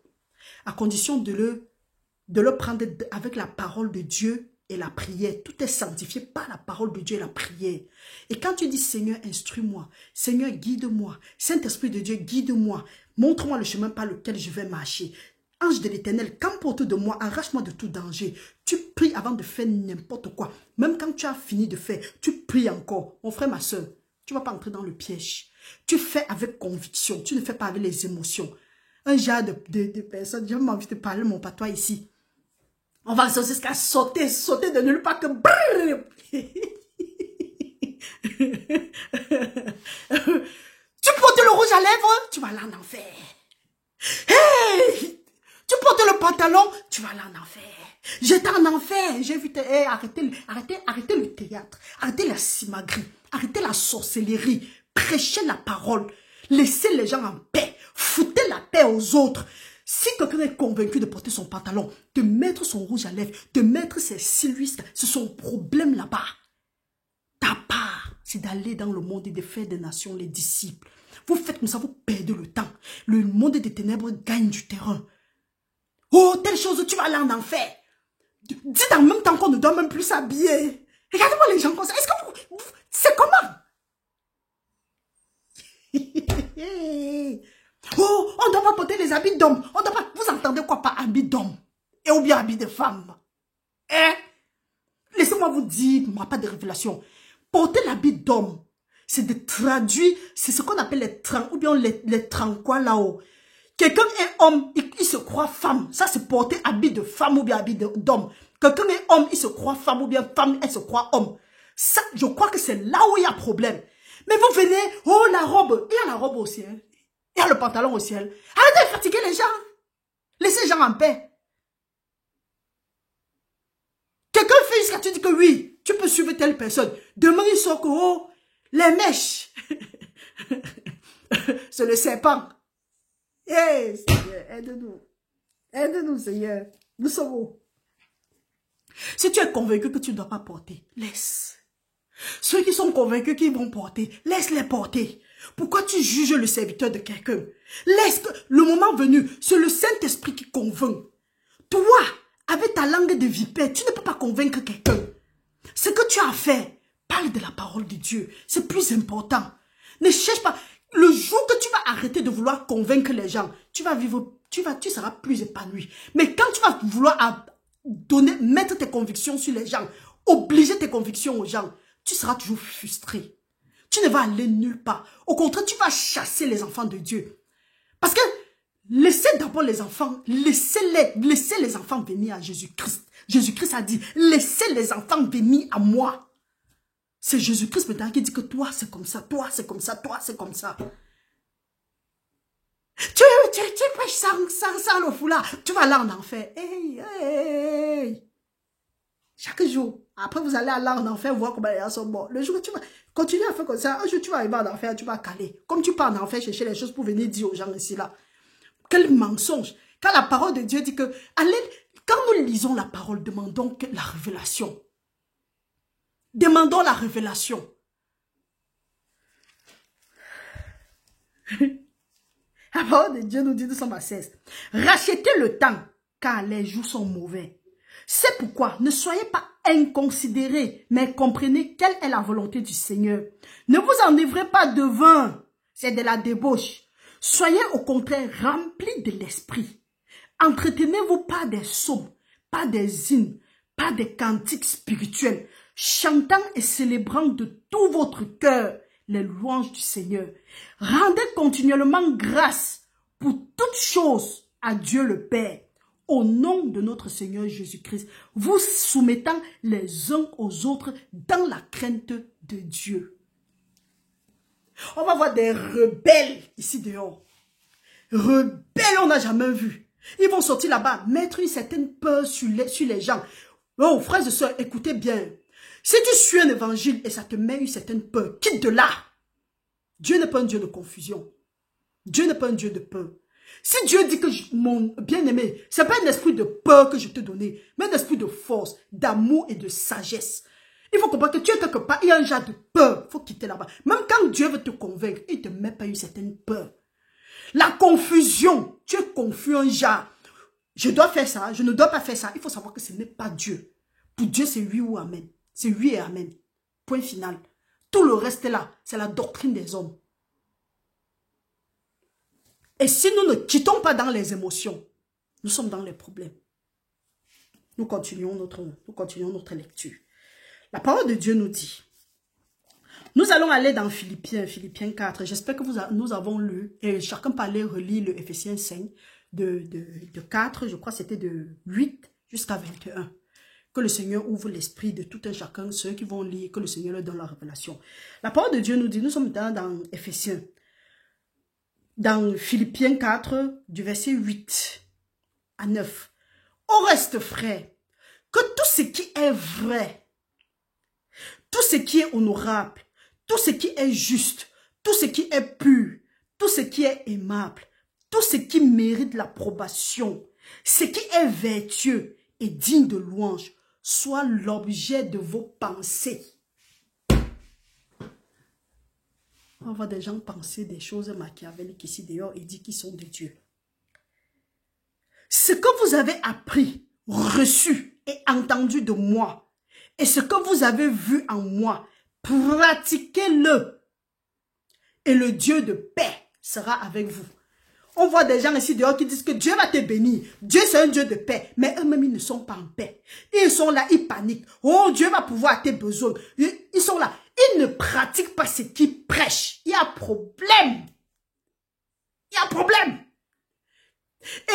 À condition de le prendre avec la parole de Dieu et la prière. Tout est sanctifié par la parole de Dieu et la prière. Et quand tu dis Seigneur, instruis-moi, Seigneur, guide-moi, Saint-Esprit de Dieu, guide-moi, montre-moi le chemin par lequel je vais marcher. Ange de l'Éternel, qu'emporte de moi, arrache-moi de tout danger. Tu pries avant de faire n'importe quoi. Même quand tu as fini de faire, tu pries encore. Mon frère, ma soeur, tu ne vas pas entrer dans le piège. Tu fais avec conviction. Tu ne fais pas avec les émotions. Un genre de personnes, j'ai même envie de parler mon patois ici. On va jusqu'à sauter de nulle part que... Tu portes le rouge à lèvres, tu vas aller en enfer. Hey! Tu portes le pantalon, tu vas aller en enfer. J'étais en enfer, j'ai vu... Hey, arrêtez le théâtre, arrêtez la simagrée, arrêtez la sorcellerie, prêchez la parole, laissez les gens en paix, foutez la paix aux autres. Si quelqu'un est convaincu de porter son pantalon, de mettre son rouge à lèvres, de mettre ses cils, c'est son problème là-bas. Ta part, c'est d'aller dans le monde et de faire des nations les disciples. Vous faites comme ça, vous perdez le temps. Le monde des ténèbres gagne du terrain. Oh, telle chose, tu vas aller en enfer. Dites en même temps qu'on ne doit même plus s'habiller. Regardez-moi les gens comme ça. Est-ce que c'est comment? Oh, on ne doit pas porter les habits d'homme. On doit pas... Vous entendez quoi par habits d'homme? Et ou bien habits de femme? Laissez-moi vous dire, moi pas de révélation. Porter l'habit d'homme, c'est de traduire, c'est ce qu'on appelle les trans, ou bien les trans quoi là-haut. Quelqu'un est homme, il se croit femme. Ça, c'est porter habit de femme ou bien habit d'homme. Quelqu'un est homme, il se croit femme ou bien femme, elle se croit homme. Ça, je crois que c'est là où il y a problème. Mais vous venez, oh la robe, il y a la robe au ciel. Il y a le pantalon au ciel. Arrêtez de fatiguer les gens. Laissez les gens en paix. Quelqu'un fait jusqu'à tu dis que oui, tu peux suivre telle personne. Demain, il sort que, oh, les mèches. C'est le serpent. Hey, Seigneur, aide-nous. Aide-nous, Seigneur. Nous sommes où? Si tu es convaincu que tu ne dois pas porter, laisse. Ceux qui sont convaincus qu'ils vont porter, laisse-les porter. Pourquoi tu juges le serviteur de quelqu'un? Laisse que le moment venu, c'est le Saint-Esprit qui convainc. Toi, avec ta langue de vipère, tu ne peux pas convaincre quelqu'un. Ce que tu as à faire, parle de la parole de Dieu. C'est plus important. Ne cherche pas. Le jour que tu vas arrêter de vouloir convaincre les gens, tu vas vivre, tu seras plus épanoui. Mais quand tu vas vouloir mettre tes convictions sur les gens, obliger tes convictions aux gens, tu seras toujours frustré. Tu ne vas aller nulle part. Au contraire, tu vas chasser les enfants de Dieu. Parce que laissez d'abord les enfants, laissez les enfants venir à Jésus-Christ. Jésus-Christ a dit, laissez les enfants venir à moi. C'est Jésus-Christ maintenant qui dit que toi c'est comme ça, toi c'est comme ça, toi c'est comme ça. Tu pêches sans le foulard, tu vas aller en enfer. Hey, hey. Chaque jour, après vous allez aller en enfer voir comment les gens sont morts. Le jour que tu vas continuer à faire comme ça, un jour tu vas arriver en enfer, tu vas caler. Comme tu pars en enfer chercher les choses pour venir dire aux gens ici là. Quel mensonge. Quand la parole de Dieu dit que, allez, quand nous lisons la parole, demandons la révélation. Demandons la révélation. La parole de Dieu nous dit de son assesse. Rachetez le temps, car les jours sont mauvais. C'est pourquoi ne soyez pas inconsidérés, mais comprenez quelle est la volonté du Seigneur. Ne vous enivrez pas de vin, c'est de la débauche. Soyez au contraire remplis de l'esprit. Entretenez-vous pas des psaumes, pas des hymnes, pas des cantiques spirituels, chantant et célébrant de tout votre cœur les louanges du Seigneur. Rendez continuellement grâce pour toutes choses à Dieu le Père, au nom de notre Seigneur Jésus-Christ, vous soumettant les uns aux autres dans la crainte de Dieu. On va voir des rebelles ici dehors. Rebelles, on n'a jamais vu. Ils vont sortir là-bas, mettre une certaine peur sur les gens. Oh, frères et sœurs, écoutez bien. Si tu suis un évangile et ça te met une certaine peur, quitte de là. Dieu n'est pas un Dieu de confusion. Dieu n'est pas un Dieu de peur. Si Dieu dit que mon bien-aimé, ce n'est pas un esprit de peur que je te donne, mais un esprit de force, d'amour et de sagesse. Il faut comprendre que tu es quelque part, il y a un genre de peur. Il faut quitter là-bas. Même quand Dieu veut te convaincre, il ne te met pas une certaine peur. La confusion, tu es confus un genre. Je dois faire ça, je ne dois pas faire ça. Il faut savoir que ce n'est pas Dieu. Pour Dieu, c'est oui ou amen. C'est oui et amen. Point final. Tout le reste là, c'est la doctrine des hommes. Et si nous ne quittons pas dans les émotions, Nous sommes dans les problèmes. Nous continuons notre lecture. La parole de Dieu nous dit, nous allons aller dans Philippiens 4. J'espère que nous avons lu, et chacun parlait, relit le Éphésiens 5, de 4, je crois que c'était de 8 jusqu'à 21. Que le Seigneur ouvre l'esprit de tout un chacun, ceux qui vont lire, que le Seigneur leur donne la révélation. La parole de Dieu nous dit, nous sommes dans Éphésiens, dans Philippiens 4, du verset 8 à 9. Au reste, frères, que tout ce qui est vrai, tout ce qui est honorable, tout ce qui est juste, tout ce qui est pur, tout ce qui est aimable, tout ce qui mérite l'approbation, ce qui est vertueux et digne de louange, soit l'objet de vos pensées. On voit des gens penser des choses machiavéliques ici dehors et dire qu'ils sont de Dieu. Ce que vous avez appris, reçu et entendu de moi, et ce que vous avez vu en moi, pratiquez-le. Et le Dieu de paix sera avec vous. On voit des gens ici dehors qui disent que Dieu va te bénir. Dieu c'est un Dieu de paix. Mais eux-mêmes ils ne sont pas en paix. Ils sont là, ils paniquent. Oh, Dieu va pouvoir à tes besoins. Ils sont là. Ils ne pratiquent pas ce qu'ils prêchent. Il y a problème. Il y a problème.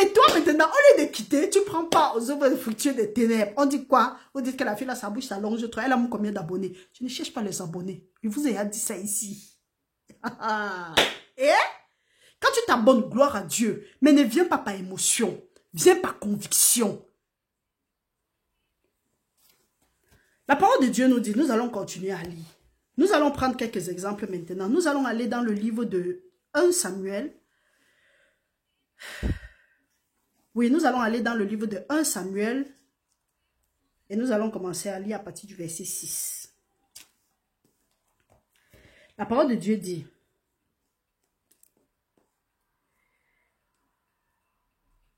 Et toi maintenant, au lieu de quitter, tu prends pas aux œuvres fructueuses des ténèbres. On dit quoi? On dit que la fille là, sa bouche s'allonge trop. Elle a combien d'abonnés? Je ne cherche pas les abonnés. Je vous ai dit ça ici. Et quand tu t'abonnes, gloire à Dieu, mais ne viens pas par émotion, viens par conviction. La parole de Dieu nous dit, nous allons continuer à lire. Nous allons prendre quelques exemples maintenant. Nous allons aller dans le livre de 1 Samuel. Oui, nous allons aller dans le livre de 1 Samuel et nous allons commencer à lire à partir du verset 6. La parole de Dieu dit,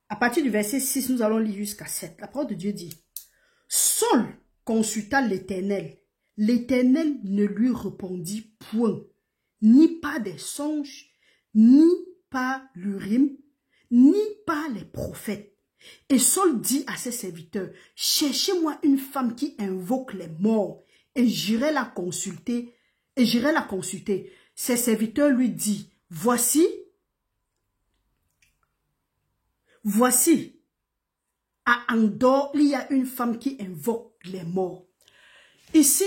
à partir du verset 6, nous allons lire jusqu'à 7. La parole de Dieu dit, Saul consulta l'Éternel. L'Éternel ne lui répondit point, ni par des songes, ni par l'Urim, ni par les prophètes. Et Saul dit à ses serviteurs, cherchez-moi une femme qui invoque les morts, et j'irai la consulter. Ses serviteurs lui disent, voici, à Endor, il y a une femme qui invoque les morts. Ici,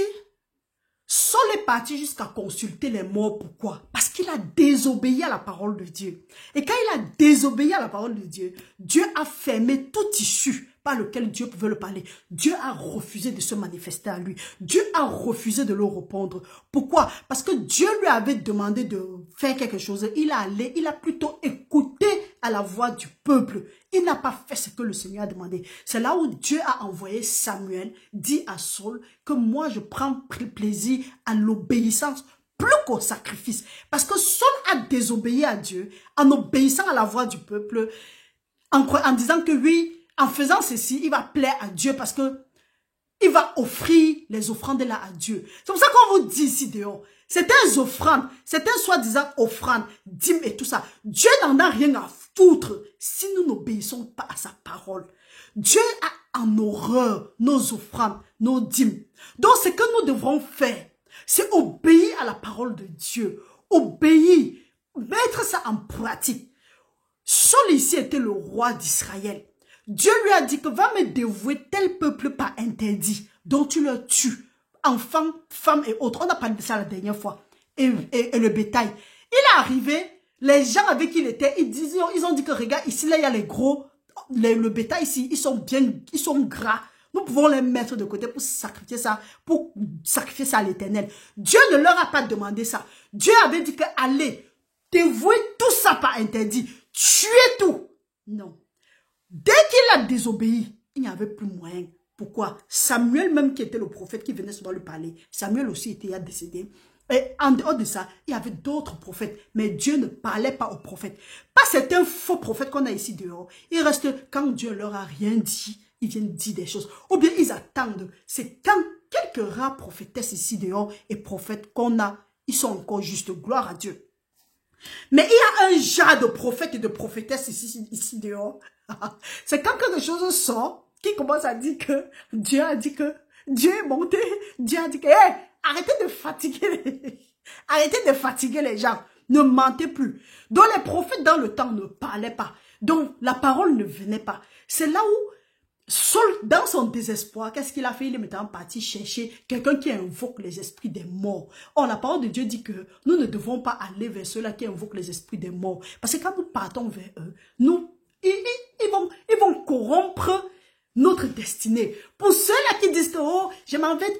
Saul est parti jusqu'à consulter les morts. Pourquoi? Parce qu'il a désobéi à la parole de Dieu. Et quand il a désobéi à la parole de Dieu, Dieu a fermé toute issue par lequel Dieu pouvait le parler. Dieu a refusé de se manifester à lui. Dieu a refusé de le répondre. Pourquoi? Parce que Dieu lui avait demandé de faire quelque chose. Il a plutôt écouté à la voix du peuple. Il n'a pas fait ce que le Seigneur a demandé. C'est là où Dieu a envoyé Samuel, dit à Saul que moi je prends plaisir à l'obéissance plus qu'au sacrifice. Parce que Saul a désobéi à Dieu en obéissant à la voix du peuple, en disant que oui, en faisant ceci, il va plaire à Dieu parce que il va offrir les offrandes là à Dieu. C'est pour ça qu'on vous dit ici dehors, c'est un offrande, c'est un soi-disant offrande, dîme et tout ça. Dieu n'en a rien à foutre si nous n'obéissons pas à sa parole. Dieu a en horreur nos offrandes, nos dîmes. Donc ce que nous devrons faire, c'est obéir à la parole de Dieu. Obéir, mettre ça en pratique. Saul ici était le roi d'Israël. Dieu lui a dit que va me dévouer tel peuple par interdit, dont tu leur tues, enfants, femmes et autres. On a parlé de ça la dernière fois. Et le bétail. Il est arrivé, les gens avec qui il était, ils ont dit que regarde, ici, là, il y a les gros, le bétail ici, ils sont gras. Nous pouvons les mettre de côté pour sacrifier ça à l'Éternel. Dieu ne leur a pas demandé ça. Dieu avait dit que allez, dévouer tout ça par interdit, tuer tout. Non. Dès qu'il a désobéi, il n'y avait plus moyen. Pourquoi? Samuel même qui était le prophète qui venait souvent lui parler, Samuel aussi était décédé. Et en dehors de ça, il y avait d'autres prophètes. Mais Dieu ne parlait pas aux prophètes. Pas certains faux prophètes qu'on a ici dehors. Ils restent, quand Dieu leur a rien dit, ils viennent dire des choses. Ou bien ils attendent. C'est quand quelques rares prophétesses ici dehors et prophètes qu'on a, ils sont encore justes. Gloire à Dieu. Mais il y a un genre de prophètes et de prophétesses ici dehors. C'est quand quelque chose sort, qui commence à dire que Dieu a dit que Dieu est monté, Dieu a dit que hey, arrêtez de fatiguer les gens, ne mentez plus. Donc les prophètes dans le temps ne parlaient pas, donc la parole ne venait pas. C'est là où Saul, dans son désespoir, qu'est-ce qu'il a fait? Il est maintenant parti chercher quelqu'un qui invoque les esprits des morts. Or, la parole de Dieu dit que nous ne devons pas aller vers ceux-là qui invoquent les esprits des morts. Parce que quand nous partons vers eux, ils vont corrompre notre destinée. Pour ceux-là qui disent que oh, je m'en vais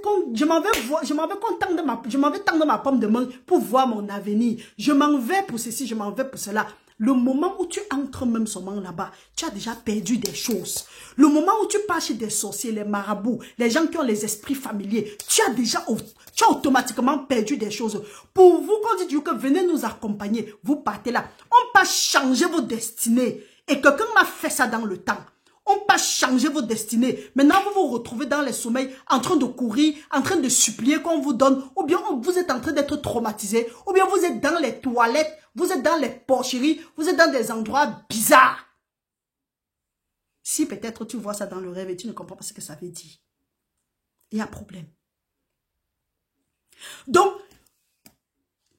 tendre ma pomme de main pour voir mon avenir. Je m'en vais pour ceci, je m'en vais pour cela. Le moment où tu entres même seulement là-bas, tu as déjà perdu des choses. Le moment où tu pars chez des sorciers, les marabouts, les gens qui ont les esprits familiers, tu as automatiquement perdu des choses. Pour vous, quand dit Dieu que venez nous accompagner, vous partez là. On peut changer vos destinées. Et quelqu'un m'a fait ça dans le temps. On peut changer vos destinées. Maintenant, vous vous retrouvez dans les sommeils, en train de courir, en train de supplier qu'on vous donne, ou bien vous êtes en train d'être traumatisé, ou bien vous êtes dans les toilettes, vous êtes dans les porcheries, vous êtes dans des endroits bizarres. Si peut-être tu vois ça dans le rêve et tu ne comprends pas ce que ça veut dire, il y a un problème. Donc,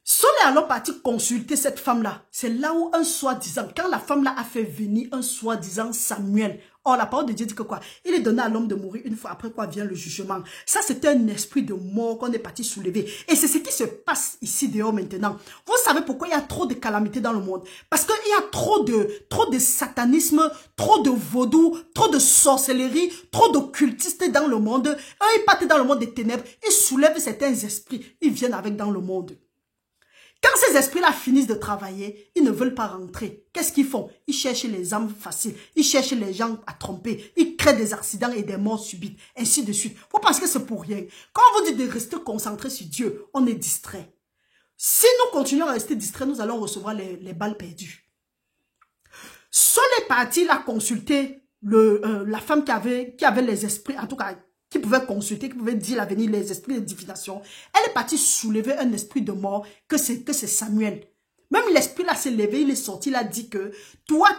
Saul est alors parti consulter cette femme-là. C'est là où un soi-disant, quand la femme-là a fait venir un soi-disant Samuel. Or, la parole de Dieu dit que quoi? Il est donné à l'homme de mourir une fois après quoi vient le jugement. Ça, c'est un esprit de mort qu'on est parti soulever. Et c'est ce qui se passe ici dehors maintenant. Vous savez pourquoi il y a trop de calamités dans le monde? Parce qu'il y a trop de satanisme, trop de vaudou, trop de sorcellerie, trop d'occultistes dans le monde. Eux, ils partent dans le monde des ténèbres, ils soulèvent certains esprits, ils viennent avec dans le monde. Quand ces esprits-là finissent de travailler, ils ne veulent pas rentrer. Qu'est-ce qu'ils font? Ils cherchent les âmes faciles. Ils cherchent les gens à tromper. Ils créent des accidents et des morts subites. Ainsi de suite. Vous pensez que c'est pour rien. Quand on vous dit de rester concentré sur Dieu, on est distrait. Si nous continuons à rester distraits, nous allons recevoir les balles perdues. Saul est parti, il a consulté la femme qui avait les esprits, en tout cas, qui pouvait consulter, qui pouvait dire l'avenir, les esprits de divination. Elle est partie soulever un esprit de mort, que c'est Samuel. Même l'esprit là s'est levé, il est sorti, il a dit que toi,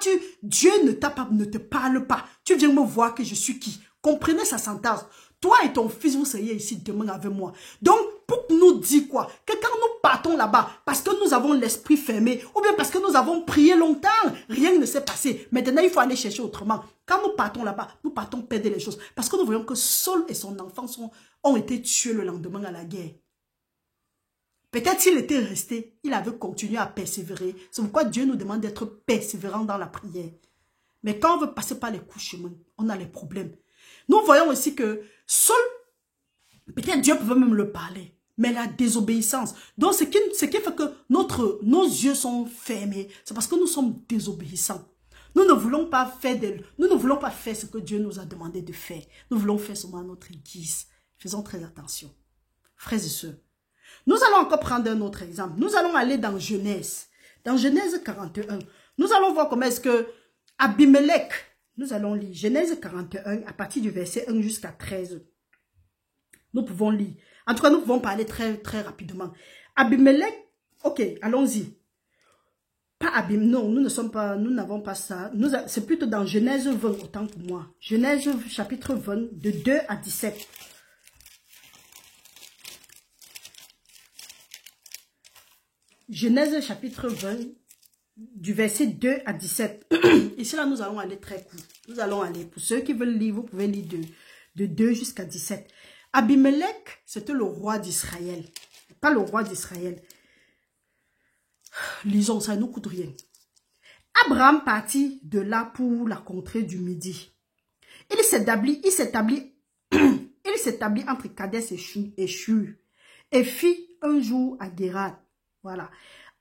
Dieu ne te parle pas. Tu viens me voir que je suis qui? Comprenez sa sentence. Toi et ton fils, vous seriez ici demain avec moi. Donc, pour nous dire quoi? Que quand nous partons là-bas, parce que nous avons l'esprit fermé, ou bien parce que nous avons prié longtemps, rien ne s'est passé. Maintenant, il faut aller chercher autrement. Quand nous partons là-bas, nous partons perdre les choses. Parce que nous voyons que Saul et son enfant ont été tués le lendemain à la guerre. Peut-être s'il était resté, il avait continué à persévérer. C'est pourquoi Dieu nous demande d'être persévérants dans la prière. Mais quand on veut passer par les coups chemins, on a les problèmes. Nous voyons aussi que Saul, peut-être Dieu pouvait même le parler, mais la désobéissance. Donc, ce qui fait que nos yeux sont fermés, c'est parce que nous sommes désobéissants. Nous ne voulons pas faire ce que Dieu nous a demandé de faire. Nous voulons faire seulement à notre guise. Faisons très attention. Frères et sœurs, nous allons encore prendre un autre exemple. Nous allons aller dans Genèse. Dans Genèse 41, nous allons voir comment est-ce que Abimelech, nous allons lire Genèse 41 à partir du verset 1 jusqu'à 13. Nous pouvons lire. En tout cas, nous pouvons parler très, très rapidement. Abimelech, ok, allons-y. Pas Abimelech, non, nous n'avons pas ça. C'est plutôt dans Genèse 20, autant pour moi. Genèse chapitre 20, de 2 à 17. Genèse chapitre 20, du verset 2 à 17. Ici, là, nous allons aller très court. Nous allons aller, pour ceux qui veulent lire, vous pouvez lire de 2 jusqu'à 17. Abimelech, c'était le roi d'Israël. Pas le roi d'Israël. Lisons, ça ne nous coûte rien. Abraham partit de là pour la contrée du Midi. Il s'établit entre Kadès et Shur et fit un jour à Guérard. Voilà.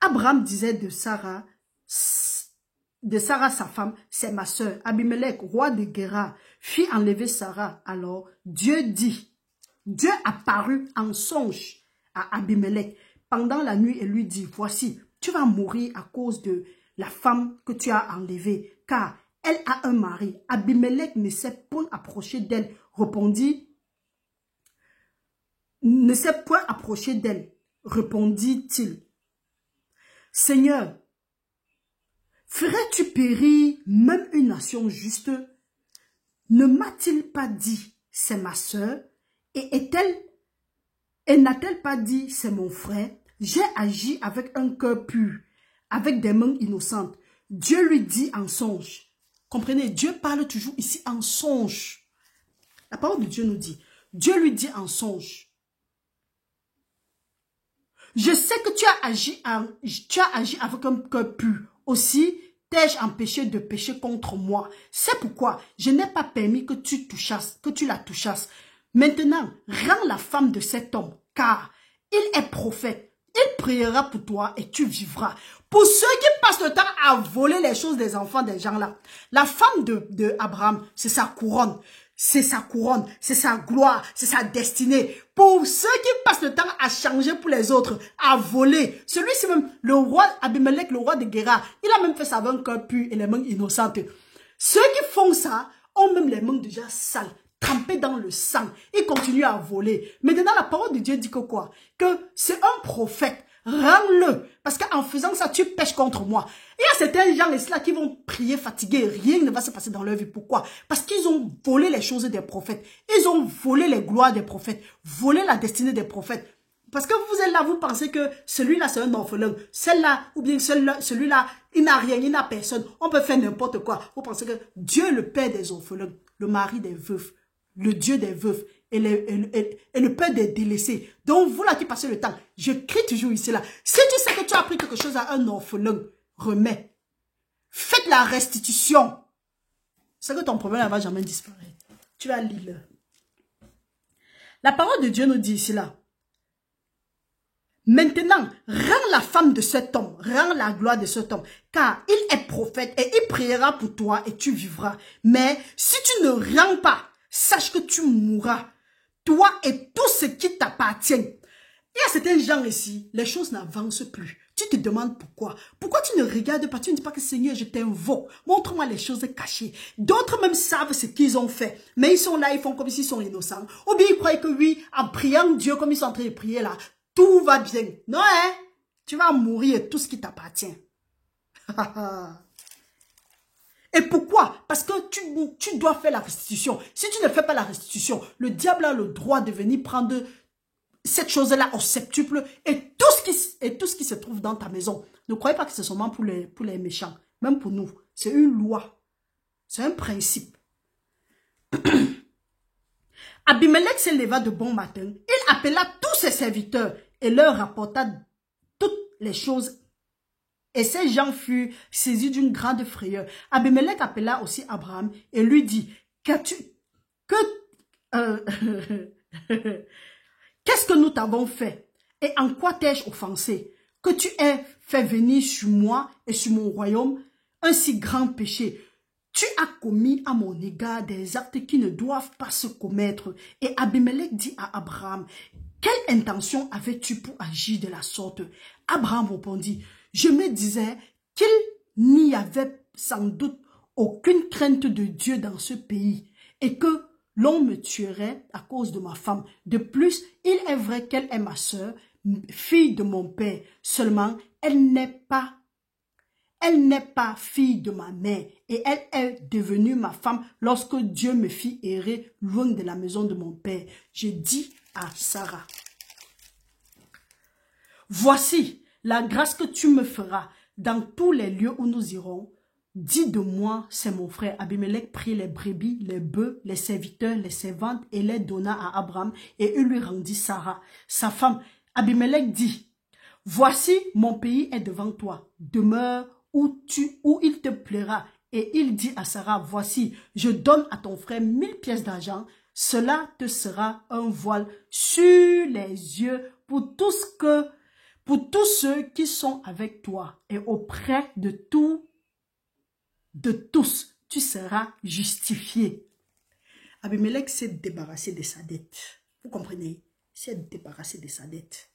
Abraham disait de Sarah sa femme, c'est ma soeur. Abimelech, roi de Guérard, fit enlever Sarah. Alors, Dieu apparut en songe à Abimelech pendant la nuit et lui dit, voici, tu vas mourir à cause de la femme que tu as enlevée, car elle a un mari. Abimelech ne s'est point approché d'elle, répondit-il. Seigneur, ferais-tu périr même une nation juste? Ne m'a-t-il pas dit, c'est ma sœur, et n'a-t-elle pas dit, c'est mon frère? J'ai agi avec un cœur pur, avec des mains innocentes. Dieu lui dit en songe. Comprenez, Dieu parle toujours ici en songe. La parole de Dieu nous dit, Dieu lui dit en songe. Je sais que tu as agi avec un cœur pur. Aussi, t'ai-je empêché de pécher contre moi. C'est pourquoi je n'ai pas permis que tu la touchasses. Maintenant, rends la femme de cet homme, car il est prophète. Il priera pour toi et tu vivras. Pour ceux qui passent le temps à voler les choses des enfants des gens là, la femme de Abraham, c'est sa couronne. C'est sa couronne, c'est sa gloire, c'est sa destinée. Pour ceux qui passent le temps à changer pour les autres, à voler. Celui-ci même, le roi Abimelech, le roi de Guéra, il a même fait ça avec un cœur pur et les mains innocentes. Ceux qui font ça ont même les mains déjà sales, trempées dans le sang. Ils continuent à voler. Maintenant, la parole de Dieu dit que quoi? Que c'est un prophète. Rends-le. Parce qu'en faisant ça, tu pèches contre moi. Il y a certains gens ici là qui vont prier fatigués. Rien ne va se passer dans leur vie. Pourquoi? Parce qu'ils ont volé les choses des prophètes. Ils ont volé les gloires des prophètes. Volé la destinée des prophètes. Parce que vous êtes là, vous pensez que celui-là c'est un orphelin. Celle-là, ou bien celui-là, il n'a rien, il n'a personne. On peut faire n'importe quoi. Vous pensez que Dieu, le père des orphelins, le mari des veufs, le Dieu des veufs, et le père des délaissés. Donc, vous là qui passez le temps, je crie toujours ici là. Si tu sais que tu as pris quelque chose à un orphelin, remets. Faites la restitution. C'est que ton problème ne va jamais disparaître. Tu vas lire. La parole de Dieu nous dit ici là. Maintenant, rends la femme de cet homme, rends la gloire de cet homme, car il est prophète et il priera pour toi et tu vivras. Mais si tu ne rends pas, sache que tu mourras. Toi et tout ce qui t'appartient. Il y a certains gens ici, les choses n'avancent plus. Tu te demandes pourquoi. Pourquoi tu ne regardes pas, tu ne dis pas que Seigneur, je t'invoque. Montre-moi les choses cachées. D'autres même savent ce qu'ils ont fait. Mais ils sont là, ils font comme s'ils sont innocents. Ou bien ils croient que oui, en priant Dieu comme ils sont en train de prier là, tout va bien. Non, hein? Tu vas mourir et tout ce qui t'appartient. Et pourquoi? Parce que tu dois faire la restitution. Si tu ne fais pas la restitution, le diable a le droit de venir prendre cette chose-là au septuple et tout ce qui se trouve dans ta maison. Ne croyez pas que c'est seulement pour les méchants. Même pour nous. C'est une loi. C'est un principe. Abimelech se leva de bon matin. Il appela tous ses serviteurs et leur rapporta toutes les choses. Et ces gens furent saisis d'une grande frayeur. Abimelech appela aussi Abraham et lui dit, qu'est-ce que nous t'avons fait? Et en quoi t'ai-je offensé? Que tu aies fait venir sur moi et sur mon royaume un si grand péché. Tu as commis à mon égard des actes qui ne doivent pas se commettre. Et Abimelech dit à Abraham, quelle intention avais-tu pour agir de la sorte? Abraham répondit, je me disais qu'il n'y avait sans doute aucune crainte de Dieu dans ce pays et que l'on me tuerait à cause de ma femme. De plus, il est vrai qu'elle est ma sœur, fille de mon père. Seulement, elle n'est pas fille de ma mère et elle est devenue ma femme lorsque Dieu me fit errer loin de la maison de mon père. Je dis à Sarah, voici la grâce que tu me feras dans tous les lieux où nous irons. Dis de moi, c'est mon frère. Abimelech prit les brebis, les bœufs, les serviteurs, les servantes et les donna à Abraham et il lui rendit Sarah, sa femme. Abimelech dit, voici mon pays est devant toi, demeure où il te plaira. Et il dit à Sarah, voici, je donne à ton frère 1000 pièces d'argent, cela te sera un voile sur les yeux pour tous ceux qui sont avec toi et auprès de tous, tu seras justifié. Abimelech s'est débarrassé de sa dette. Vous comprenez? Il s'est débarrassé de sa dette.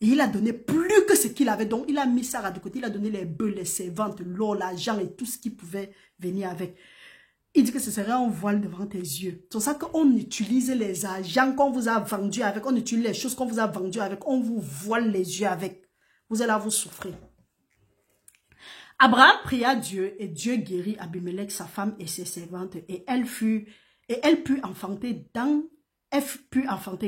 Et il a donné plus que ce qu'il avait. Donc, il a mis Sarah de côté. Il a donné les bœufs, les servantes, l'or, l'argent et tout ce qui pouvait venir avec. Il dit que ce serait un voile devant tes yeux. C'est pour ça qu'on utilise les argents qu'on vous a vendus avec. On utilise les choses qu'on vous a vendues avec. On vous voile les yeux avec. Vous êtes là, vous souffrez. Abraham pria Dieu et Dieu guérit Abimelech, sa femme et ses servantes et elle put enfanter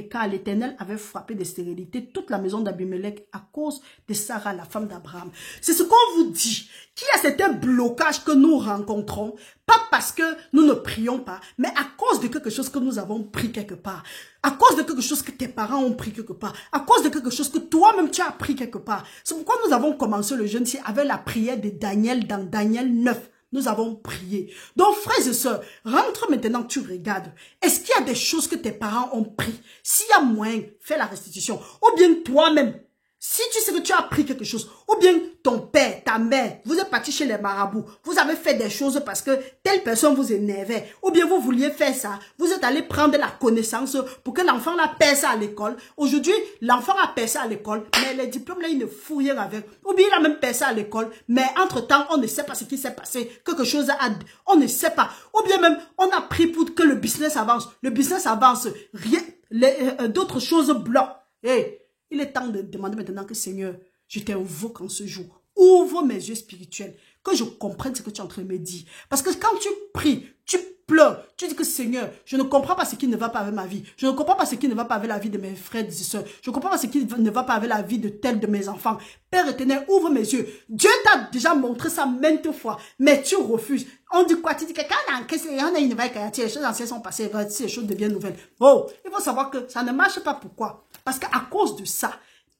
car l'Éternel avait frappé de stérilité toute la maison d'Abimelech à cause de Sarah, la femme d'Abraham. C'est ce qu'on vous dit, qu'il y a certains blocages que nous rencontrons, pas parce que nous ne prions pas, mais à cause de quelque chose que nous avons pris quelque part, à cause de quelque chose que tes parents ont pris quelque part, à cause de quelque chose que toi-même tu as pris quelque part. C'est pourquoi nous avons commencé le jeûne avec la prière de Daniel dans Daniel 9. Nous avons prié. Donc, frères et sœurs, rentre maintenant, tu regardes. Est-ce qu'il y a des choses que tes parents ont pris? S'il y a moyen, fais la restitution. Ou bien toi-même, si tu sais que tu as pris quelque chose, ou bien ton père, ta mère, vous êtes parti chez les marabouts, vous avez fait des choses parce que telle personne vous énervait, ou bien vous vouliez faire ça, vous êtes allé prendre la connaissance pour que l'enfant la perce à l'école. Aujourd'hui, l'enfant a percé à l'école, mais les diplômes là, il ne fout rien avec. Ou bien il a même percé à l'école, mais entre-temps, on ne sait pas ce qui s'est passé, quelque chose on ne sait pas. Ou bien même, on a pris pour que le business avance, rien, d'autres choses bloquent. Hey, il est temps de demander maintenant que Seigneur, je t'invoque en ce jour. Ouvre mes yeux spirituels, que je comprenne ce que tu es en train de me dire. Parce que quand tu pries, tu pleures, tu dis que Seigneur, je ne comprends pas ce qui ne va pas avec ma vie. Je ne comprends pas ce qui ne va pas avec la vie de mes frères et sœurs. Je ne comprends pas ce qui ne va pas avec la vie de tel de mes enfants. Père éternel, ouvre mes yeux. Dieu t'a déjà montré ça maintes fois, mais tu refuses. On dit quoi? Tu dis que quand on a une nouvelle caractère, les choses anciennes sont passées, les choses deviennent nouvelles. Oh, il faut savoir que ça ne marche pas. Pourquoi? Parce qu'à cause de ça,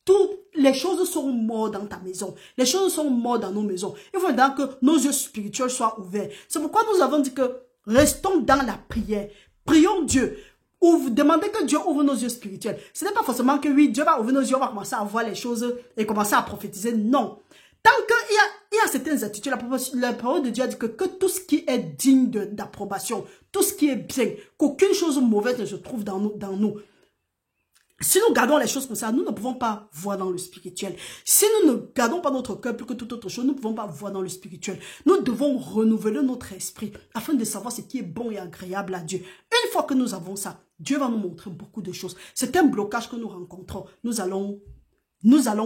toutes les choses sont mortes dans ta maison. Les choses sont mortes dans nos maisons. Il faut donc que nos yeux spirituels soient ouverts. C'est pourquoi nous avons dit que restons dans la prière. Prions Dieu. Ou demandez que Dieu ouvre nos yeux spirituels. Ce n'est pas forcément que oui, Dieu va ouvrir nos yeux, on va commencer à voir les choses et commencer à prophétiser. Non. Tant qu'il y a certaines attitudes, la parole de Dieu a dit que tout ce qui est digne d'approbation, tout ce qui est bien, qu'aucune chose mauvaise ne se trouve dans nous. Si nous gardons les choses comme ça, nous ne pouvons pas voir dans le spirituel. Si nous ne gardons pas notre cœur plus que toute autre chose, nous ne pouvons pas voir dans le spirituel. Nous devons renouveler notre esprit afin de savoir ce qui est bon et agréable à Dieu. Une fois que nous avons ça, Dieu va nous montrer beaucoup de choses. C'est un blocage que nous rencontrons. Nous allons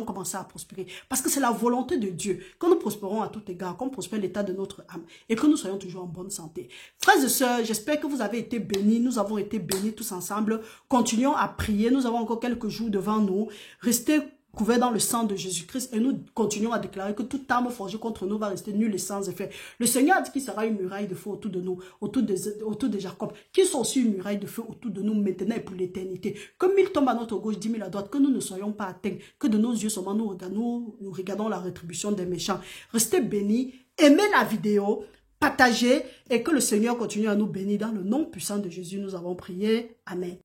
commencer à prospérer. Parce que c'est la volonté de Dieu que nous prospérons à tout égard, qu'on prospère l'état de notre âme et que nous soyons toujours en bonne santé. Frères et sœurs, j'espère que vous avez été bénis. Nous avons été bénis tous ensemble. Continuons à prier. Nous avons encore quelques jours devant nous. Restez couverts dans le sang de Jésus-Christ et nous continuons à déclarer que toute arme forgée contre nous va rester nulle et sans effet. Le Seigneur a dit qu'il sera une muraille de feu autour de nous, autour de Jacob, qu'il soit aussi une muraille de feu autour de nous maintenant et pour l'éternité. Que 1000 tombent à notre gauche, 10 000 à droite, que nous ne soyons pas atteints, que de nos yeux seulement nous regardons la rétribution des méchants. Restez bénis, aimez la vidéo, partagez et que le Seigneur continue à nous bénir dans le nom puissant de Jésus. Nous avons prié. Amen.